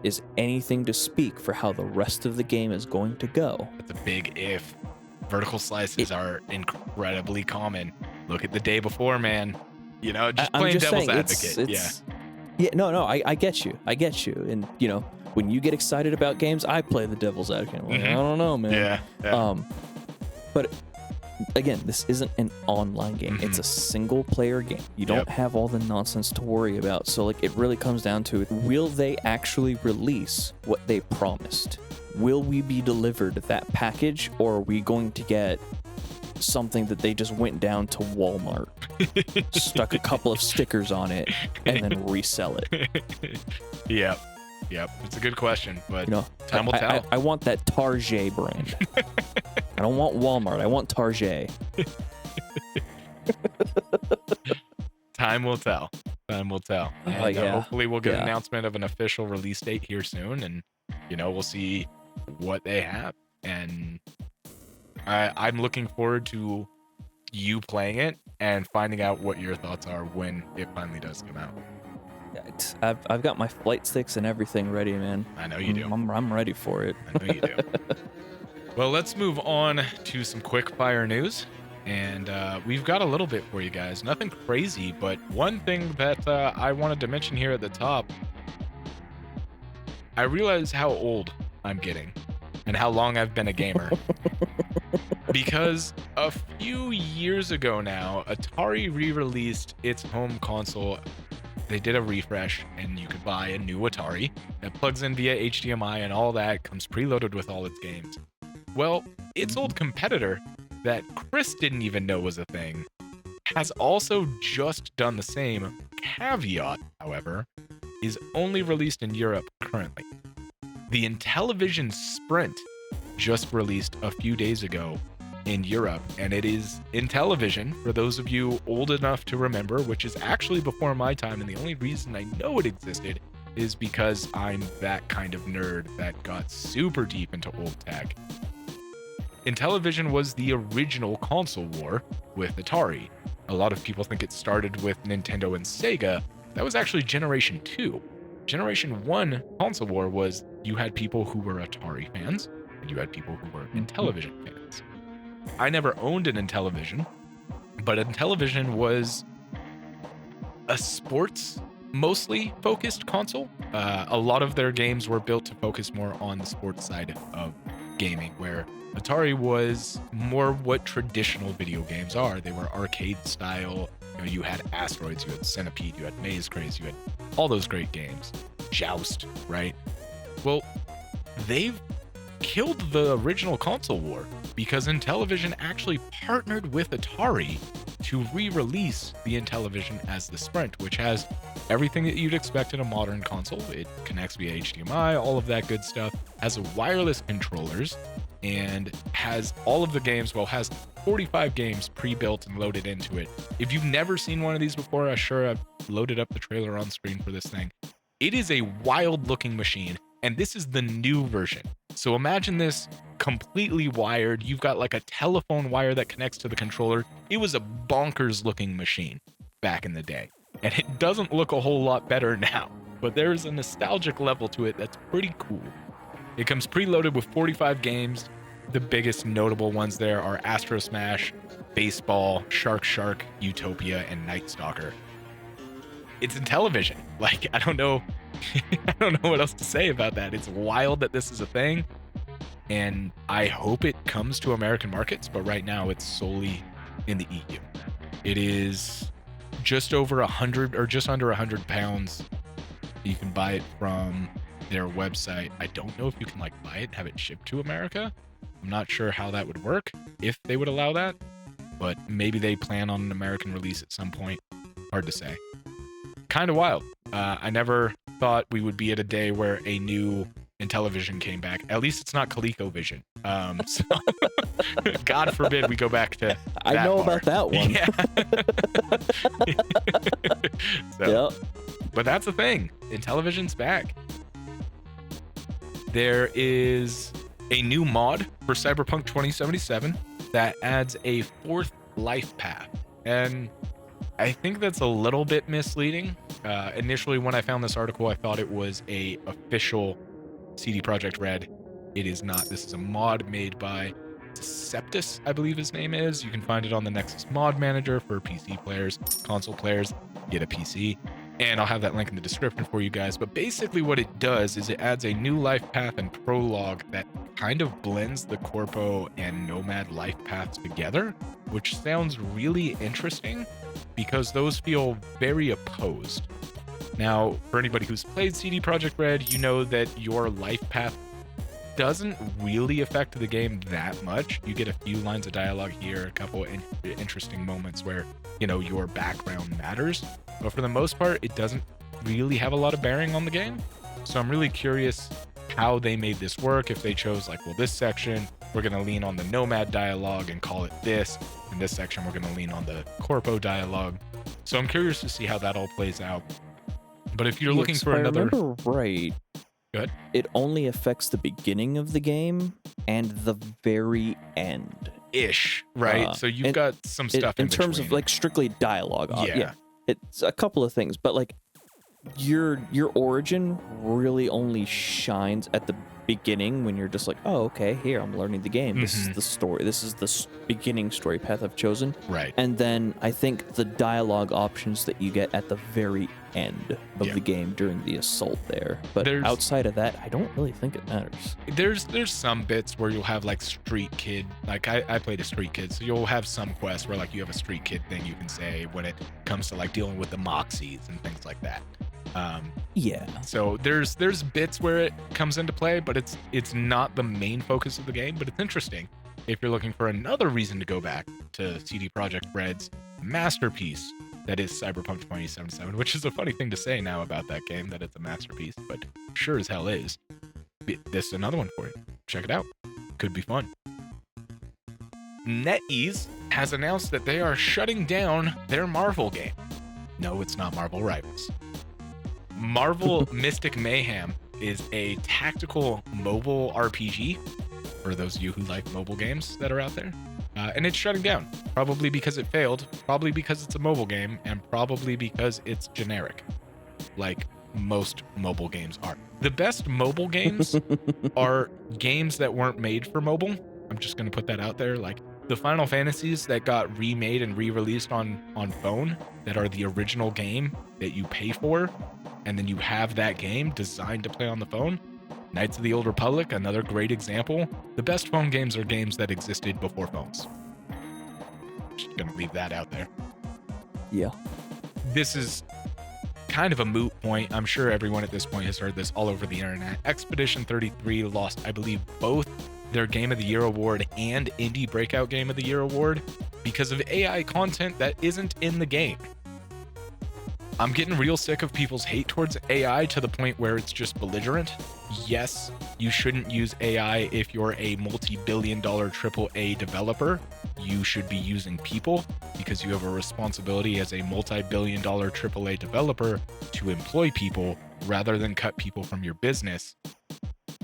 Speaker 2: is anything to speak for how the rest of the game is going to go.
Speaker 1: It's a big if. Vertical slices are incredibly common. Look at the day before, man. Just playing devil's advocate.
Speaker 2: No, I get you. And, when you get excited about games, I play the devil's advocate. Like, I don't know, man.
Speaker 1: Yeah.
Speaker 2: But again, this isn't an online game. It's a single player game. You don't have all the nonsense to worry about. So like, it really comes down to, will they actually release what they promised? Will we be delivered that package, or are we going to get something that they just went down to Walmart, stuck a couple of stickers on it, and then resell it?
Speaker 1: Yep. It's a good question, but time will
Speaker 2: I,
Speaker 1: tell.
Speaker 2: I want that Target brand. I don't want Walmart. I want Target.
Speaker 1: Time will tell. And hopefully we'll get an announcement of an official release date here soon, and we'll see what they have. And I'm looking forward to you playing it and finding out what your thoughts are when it finally does come out.
Speaker 2: I've got my flight sticks and everything ready, man.
Speaker 1: I know you do.
Speaker 2: I'm ready for it.
Speaker 1: I know you do. Well, let's move on to some quick fire news. And we've got a little bit for you guys. Nothing crazy, but one thing that I wanted to mention here at the top. I realize how old I'm getting and how long I've been a gamer. Because a few years ago now, Atari re-released its home console. They did a refresh, and you could buy a new Atari that plugs in via HDMI, and all that comes preloaded with all its games. Well, its old competitor, that Chris didn't even know was a thing, has also just done the same. Caveat, however, is only released in Europe currently. The Intellivision Sprint just released a few days ago in Europe, and it is Intellivision, for those of you old enough to remember, which is actually before my time, and the only reason I know it existed is because I'm that kind of nerd that got super deep into old tech. Intellivision was the original console war with Atari. A lot of people think it started with Nintendo and Sega. That was actually Generation 2. Generation 1 console war was, you had people who were Atari fans, and you had people who were Intellivision fans. I never owned an Intellivision, but Intellivision was a sports mostly focused console. A lot of their games were built to focus more on the sports side of gaming, where Atari was more what traditional video games are. They were arcade style. You had Asteroids, you had Centipede, you had Maze Craze, you had all those great games. Joust, right? Well, they've killed the original console war because Intellivision actually partnered with Atari to re-release the Intellivision as the Sprint, which has everything that you'd expect in a modern console. It connects via HDMI, all of that good stuff, has wireless controllers, and has all of the games, has 45 games pre-built and loaded into it. If you've never seen one of these before, I've loaded up the trailer on screen for this thing. It is a wild looking machine, and this is the new version. So imagine this completely wired. You've got like a telephone wire that connects to the controller. It was a bonkers looking machine back in the day, and it doesn't look a whole lot better now, but there's a nostalgic level to it that's pretty cool. It comes preloaded with 45 games. The biggest notable ones there are Astro Smash, Baseball, Shark, Utopia, and Night Stalker. It's Intellivision. Like, I don't know what else to say about that. It's wild that this is a thing, and I hope it comes to American markets, but right now it's solely in the EU. It is just over 100 or just under 100 pounds. You can buy it from their website. I don't know if you can buy it and have it shipped to America. I'm not sure how that would work, if they would allow that, but maybe they plan on an American release at some point. Hard to say. Kind of wild. I never thought we would be at a day where a new Intellivision came back. At least it's not ColecoVision. So God forbid we go back to
Speaker 2: I know about that one.
Speaker 1: Yeah. But that's the thing. Intellivision's back. There is a new mod for Cyberpunk 2077 that adds a fourth life path. And I think that's a little bit misleading. Initially, when I found this article, I thought it was a official CD Projekt Red. It is not. This is a mod made by Deceptus, I believe his name is. You can find it on the Nexus Mod Manager for PC players, console players. Get a PC. And I'll have that link in the description for you guys. But basically what it does is it adds a new life path and prologue that kind of blends the Corpo and Nomad life paths together, which sounds really interesting because those feel very opposed. Now, for anybody who's played CD Projekt Red, you know that your life path doesn't really affect the game that much. You get a few lines of dialogue here, a couple interesting moments where, you know, your background matters. But for the most part, it doesn't really have a lot of bearing on the game. So I'm really curious how they made this work. If they chose like, well, this section, we're going to lean on the Nomad dialogue and call it this. In this section, we're going to lean on the Corpo dialogue. So I'm curious to see how that all plays out. But if you're looking for another...
Speaker 2: If I remember right,
Speaker 1: go ahead.
Speaker 2: It only affects the beginning of the game and the very end.
Speaker 1: Ish, right? So you've got some stuff
Speaker 2: in terms of like strictly dialogue. Yeah. It's a couple of things, but like your origin really only shines at the beginning when you're just like, oh, okay, here I'm learning the game. This is the story. This is the beginning story path I've chosen.
Speaker 1: Right.
Speaker 2: And then I think the dialogue options that you get at the very end of the game during the assault there. But outside of that, I don't really think it matters.
Speaker 1: There's some bits where you'll have like street kid. Like I played a street kid, so you'll have some quests where like you have a street kid thing you can say when it comes to like dealing with the Moxies and things like that. So there's bits where it comes into play, but it's not the main focus of the game. But it's interesting if you're looking for another reason to go back to CD Projekt Red's masterpiece that is Cyberpunk 2077, which is a funny thing to say now about that game, that it's a masterpiece, but sure as hell is. This is another one for you. Check it out. Could be fun. NetEase has announced that they are shutting down their Marvel game. No, it's not Marvel Rivals. Marvel Mystic Mayhem is a tactical mobile RPG, for those of you who like mobile games that are out there. And it's shutting down, probably because it failed, probably because it's a mobile game, and probably because it's generic, like most mobile games are. The best mobile games are games that weren't made for mobile. I'm just going to put that out there. Like the Final Fantasies that got remade and re-released on phone, that are the original game that you pay for, and then you have that game designed to play on the phone. Knights of the Old Republic, another great example. The best phone games are games that existed before phones. Just gonna leave that out there.
Speaker 2: Yeah.
Speaker 1: This is kind of a moot point. I'm sure everyone at this point has heard this all over the internet. Expedition 33 lost, I believe, both their Game of the Year award and Indie Breakout Game of the Year award because of AI content that isn't in the game. I'm getting real sick of people's hate towards AI to the point where it's just belligerent. Yes, you shouldn't use AI if you're a multi-billion-dollar AAA developer. You should be using people because you have a responsibility as a multi-billion-dollar AAA developer to employ people rather than cut people from your business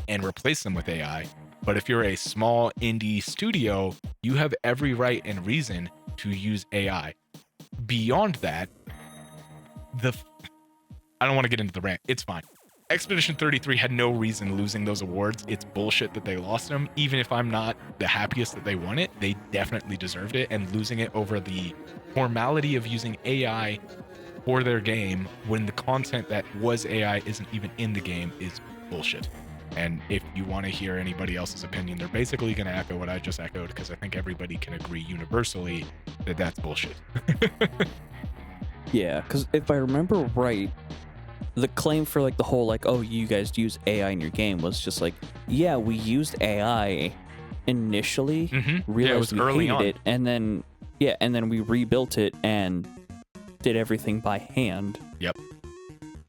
Speaker 1: and replace them with AI. But if you're a small indie studio, you have every right and reason to use AI. Beyond that, I don't want to get into the rant. It's fine. Expedition 33 had no reason losing those awards. It's bullshit that they lost them. Even if I'm not the happiest that they won it, they definitely deserved it. And losing it over the formality of using AI for their game when the content that was AI isn't even in the game is bullshit. And if you want to hear anybody else's opinion, they're basically going to echo what I just echoed, because I think everybody can agree universally that that's bullshit.
Speaker 2: Yeah, because if I remember right, the claim for like the whole like, oh, you guys use AI in your game was just like, yeah, we used AI initially, realized we hated it, and then we rebuilt it and did everything by hand.
Speaker 1: Yep.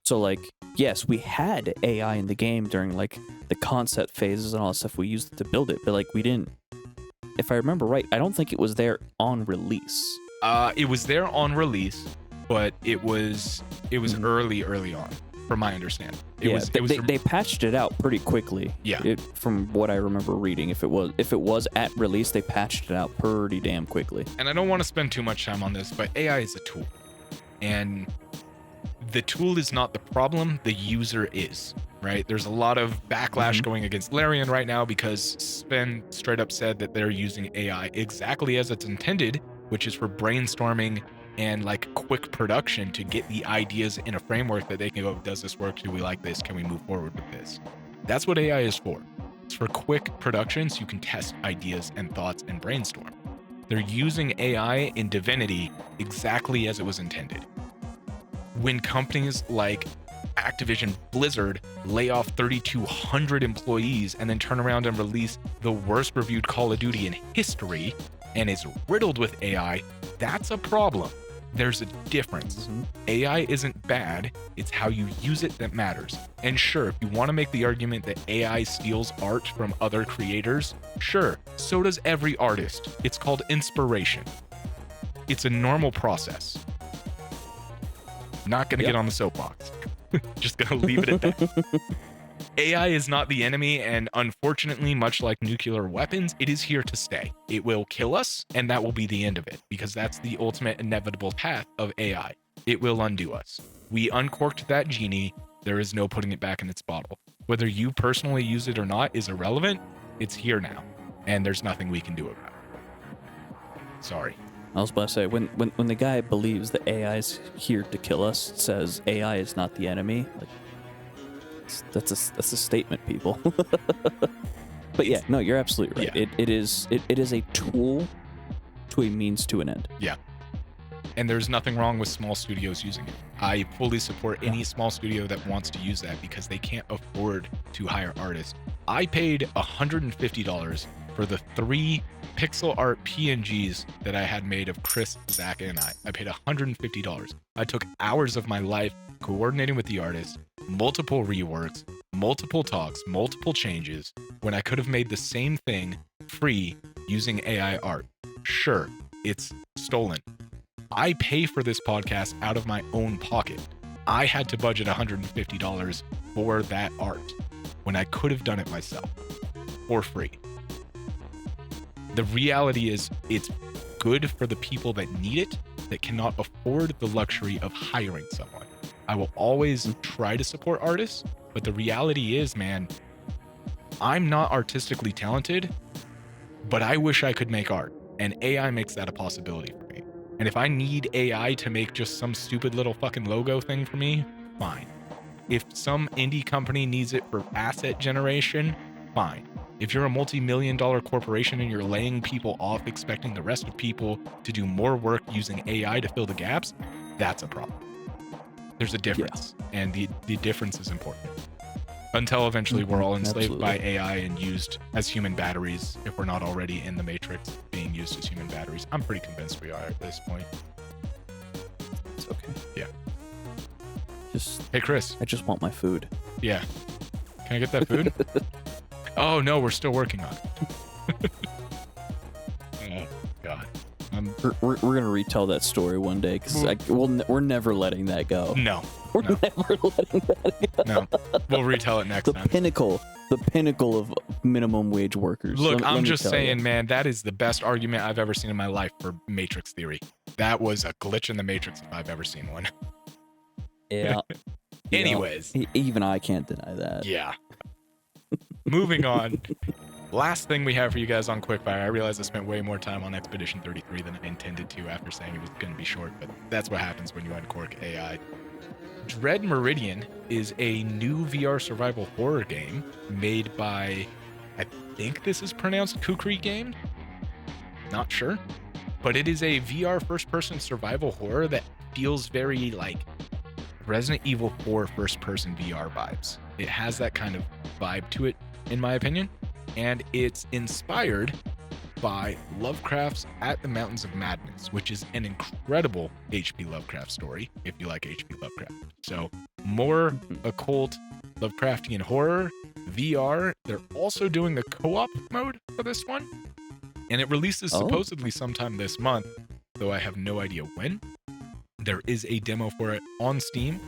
Speaker 2: So like, yes, we had AI in the game during like the concept phases and all that stuff. We used it to build it, but like we didn't. If I remember right, I don't think it was there on release.
Speaker 1: It was there on release, but it was early on, from my understanding. They
Speaker 2: patched it out pretty quickly.
Speaker 1: Yeah.
Speaker 2: From what I remember reading, if it was at release, they patched it out pretty damn quickly.
Speaker 1: And I don't want to spend too much time on this, but AI is a tool, and the tool is not the problem. The user is. Right? There's a lot of backlash going against Larian right now because Sven straight up said that they're using AI exactly as it's intended, which is for brainstorming and like quick production to get the ideas in a framework that they can go, does this work? Do we like this? Can we move forward with this? That's what AI is for. It's for quick production so you can test ideas and thoughts and brainstorm. They're using AI in Divinity exactly as it was intended. When companies like Activision Blizzard lay off 3,200 employees and then turn around and release the worst reviewed Call of Duty in history and is riddled with AI, that's a problem. There's a difference. AI isn't bad, it's how you use it that matters. And sure, if you want to make the argument that AI steals art from other creators, sure, so does every artist. It's called inspiration. It's a normal process. Not gonna get on the soapbox. Just gonna leave it at that. AI is not the enemy, and unfortunately, much like nuclear weapons, it is here to stay. It will kill us, and that will be the end of it, because that's the ultimate inevitable path of AI. It will undo us. We uncorked that genie. There is no putting it back in its bottle. Whether you personally use it or not is irrelevant. It's here now, and there's nothing we can do about it. Sorry.
Speaker 2: I was about to say, when the guy believes that AI is here to kill us, says AI is not the enemy, like, that's a statement, people. But yeah, no, you're absolutely right.
Speaker 1: Yeah.
Speaker 2: It is a tool to a means to an end.
Speaker 1: Yeah. And there's nothing wrong with small studios using it. I fully support any small studio that wants to use that because they can't afford to hire artists. I paid $150 for the 3 pixel art PNGs that I had made of Chris, Zach, and I. I paid $150. I took hours of my life coordinating with the artist, multiple reworks, multiple talks, multiple changes, when I could have made the same thing free using AI art. Sure, it's stolen. I pay for this podcast out of my own pocket. I had to budget $150 for that art when I could have done it myself for free. The reality is it's good for the people that need it, that cannot afford the luxury of hiring someone. I will always try to support artists, but the reality is, man, I'm not artistically talented, but I wish I could make art, and AI makes that a possibility for me. And if I need AI to make just some stupid little fucking logo thing for me, fine. If some indie company needs it for asset generation, fine. If you're a multi-million-dollar corporation and you're laying people off expecting the rest of people to do more work using AI to fill the gaps, that's a problem. There's a difference, and the difference is important. Until eventually we're all enslaved by AI and used as human batteries, if we're not already in the Matrix being used as human batteries. I'm pretty convinced we are at this point.
Speaker 2: It's okay.
Speaker 1: Yeah.
Speaker 2: Hey,
Speaker 1: Chris.
Speaker 2: I just want my food.
Speaker 1: Yeah. Can I get that food? Oh, no, we're still working on it. Oh, God.
Speaker 2: We're going to retell that story one day, because we're never letting that go.
Speaker 1: No.
Speaker 2: We're never letting that go.
Speaker 1: No. We'll retell it next time.
Speaker 2: The pinnacle of minimum wage workers.
Speaker 1: Look, I'm just saying, man, that is the best argument I've ever seen in my life for Matrix theory. That was a glitch in the Matrix if I've ever seen one.
Speaker 2: Yeah.
Speaker 1: Anyways.
Speaker 2: Even I can't deny that.
Speaker 1: Yeah. Moving on. Last thing we have for you guys on Quickfire. I realize I spent way more time on Expedition 33 than I intended to after saying it was going to be short, but that's what happens when you uncork AI. Dread Meridian is a new VR survival horror game made by, I think this is pronounced Kukri Game? Not sure. But it is a VR first-person survival horror that feels very like Resident Evil 4 first-person VR vibes. It has that kind of vibe to it, in my opinion. And it's inspired by Lovecraft's At the Mountains of Madness, which is an incredible H.P. Lovecraft story, if you like H.P. Lovecraft. So more occult Lovecraftian horror, VR. They're also doing the co-op mode for this one. And it releases supposedly sometime this month, though I have no idea when. There is a demo for it on Steam.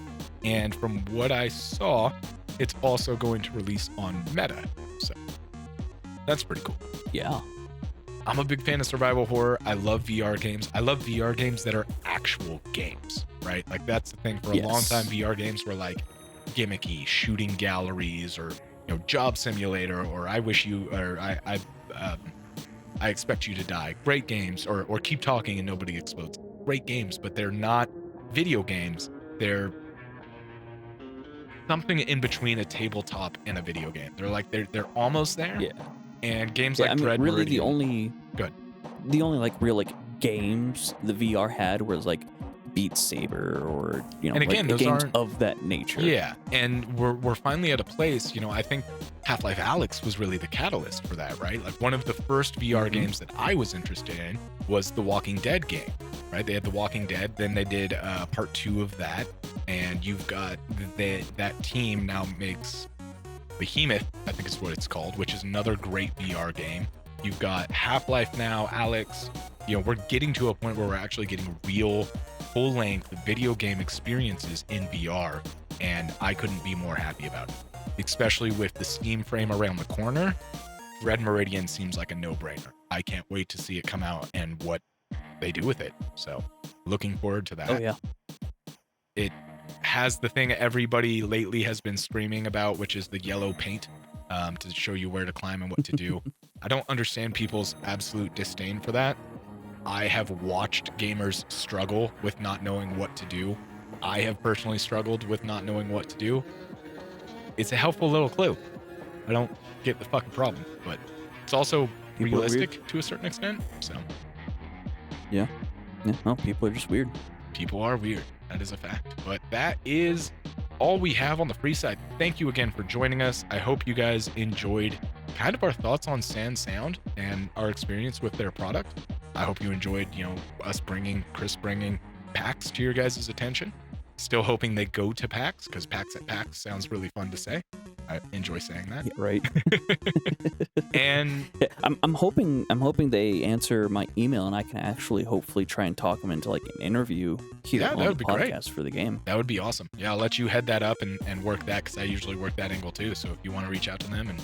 Speaker 1: And from what I saw, it's also going to release on Meta. So that's pretty cool.
Speaker 2: Yeah.
Speaker 1: I'm a big fan of survival horror. I love VR games. I love VR games that are actual games, right? Like that's the thing for a long time. VR games were like gimmicky, shooting galleries, or job simulator, or I expect you to die. Great games, or keep talking and nobody explodes. great games, but they're not video games. They're something in between a tabletop and a video game. They're almost there.
Speaker 2: Yeah.
Speaker 1: And games
Speaker 2: Yeah,
Speaker 1: like
Speaker 2: I mean,
Speaker 1: Dread
Speaker 2: really
Speaker 1: Meridian.
Speaker 2: the only like real like games the VR had was like Beat Saber or
Speaker 1: And again,
Speaker 2: like
Speaker 1: those
Speaker 2: games
Speaker 1: aren't-
Speaker 2: of that nature.
Speaker 1: Yeah, and we're finally at a place, I think Half-Life Alyx was really the catalyst for that, right? Like one of the first VR games that I was interested in was the Walking Dead game, right? They had the Walking Dead, then they did part 2 of that, and you've got that team now makes Behemoth, I think is what it's called, which is another great VR game. You've got Half-Life now, Alyx. We're getting to a point where we're actually getting real full-length video game experiences in VR, and I couldn't be more happy about it. Especially with the Steam frame around the corner, Dread Meridian seems like a no-brainer. I can't wait to see it come out and what they do with it. So, looking forward to that.
Speaker 2: Oh yeah.
Speaker 1: It has the thing everybody lately has been screaming about, which is the yellow paint to show you where to climb and what to do. I don't understand people's absolute disdain for that. I have watched gamers struggle with not knowing what to do. I have personally struggled with not knowing what to do. It's a helpful little clue. I don't get the fucking problem, but it's also
Speaker 2: People are
Speaker 1: realistic to a certain extent. So
Speaker 2: Yeah. No, people are just weird.
Speaker 1: people are weird. That is a fact. But that is all we have on the free side. Thank you again for joining us. I hope you guys enjoyed kind of our thoughts on Sans Sound and our experience with their product. I hope you enjoyed, Chris bringing PAX to your guys' attention. Still hoping they go to PAX, because PAX at PAX sounds really fun to say. I enjoy saying that.
Speaker 2: Yeah, right.
Speaker 1: And
Speaker 2: Yeah, I'm hoping they answer my email and I can actually hopefully try and talk them into like an interview here
Speaker 1: Yeah,
Speaker 2: on
Speaker 1: that
Speaker 2: the
Speaker 1: would be great.
Speaker 2: podcast for the game.
Speaker 1: that would be awesome. Yeah, I'll let you head that up and work that, because I usually work that angle too. So if you want to reach out to them, and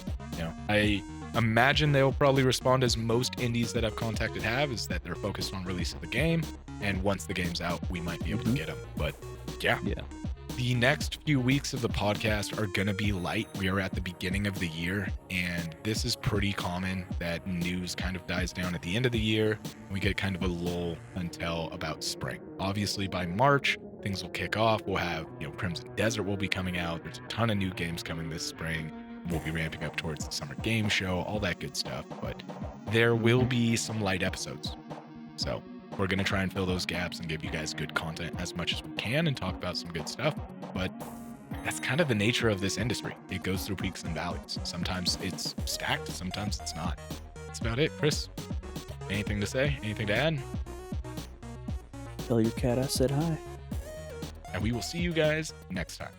Speaker 1: I imagine they'll probably respond as most indies that I've contacted have, is that they're focused on release of the game, and once the game's out, we might be able to get them. But yeah, the next few weeks of the podcast are gonna be light. We are at the beginning of the year, and this is pretty common that news kind of dies down at the end of the year. We get kind of a lull until about spring. Obviously by March, things will kick off. We'll have, Crimson Desert will be coming out. There's a ton of new games coming this spring. We'll be ramping up towards the summer game show, all that good stuff. But there will be some light episodes. So we're going to try and fill those gaps and give you guys good content as much as we can and talk about some good stuff. But that's kind of the nature of this industry. It goes through peaks and valleys. Sometimes it's stacked, sometimes it's not. That's about it. Chris, anything to say? Anything to add?
Speaker 2: Tell your cat I said hi.
Speaker 1: And we will see you guys next time.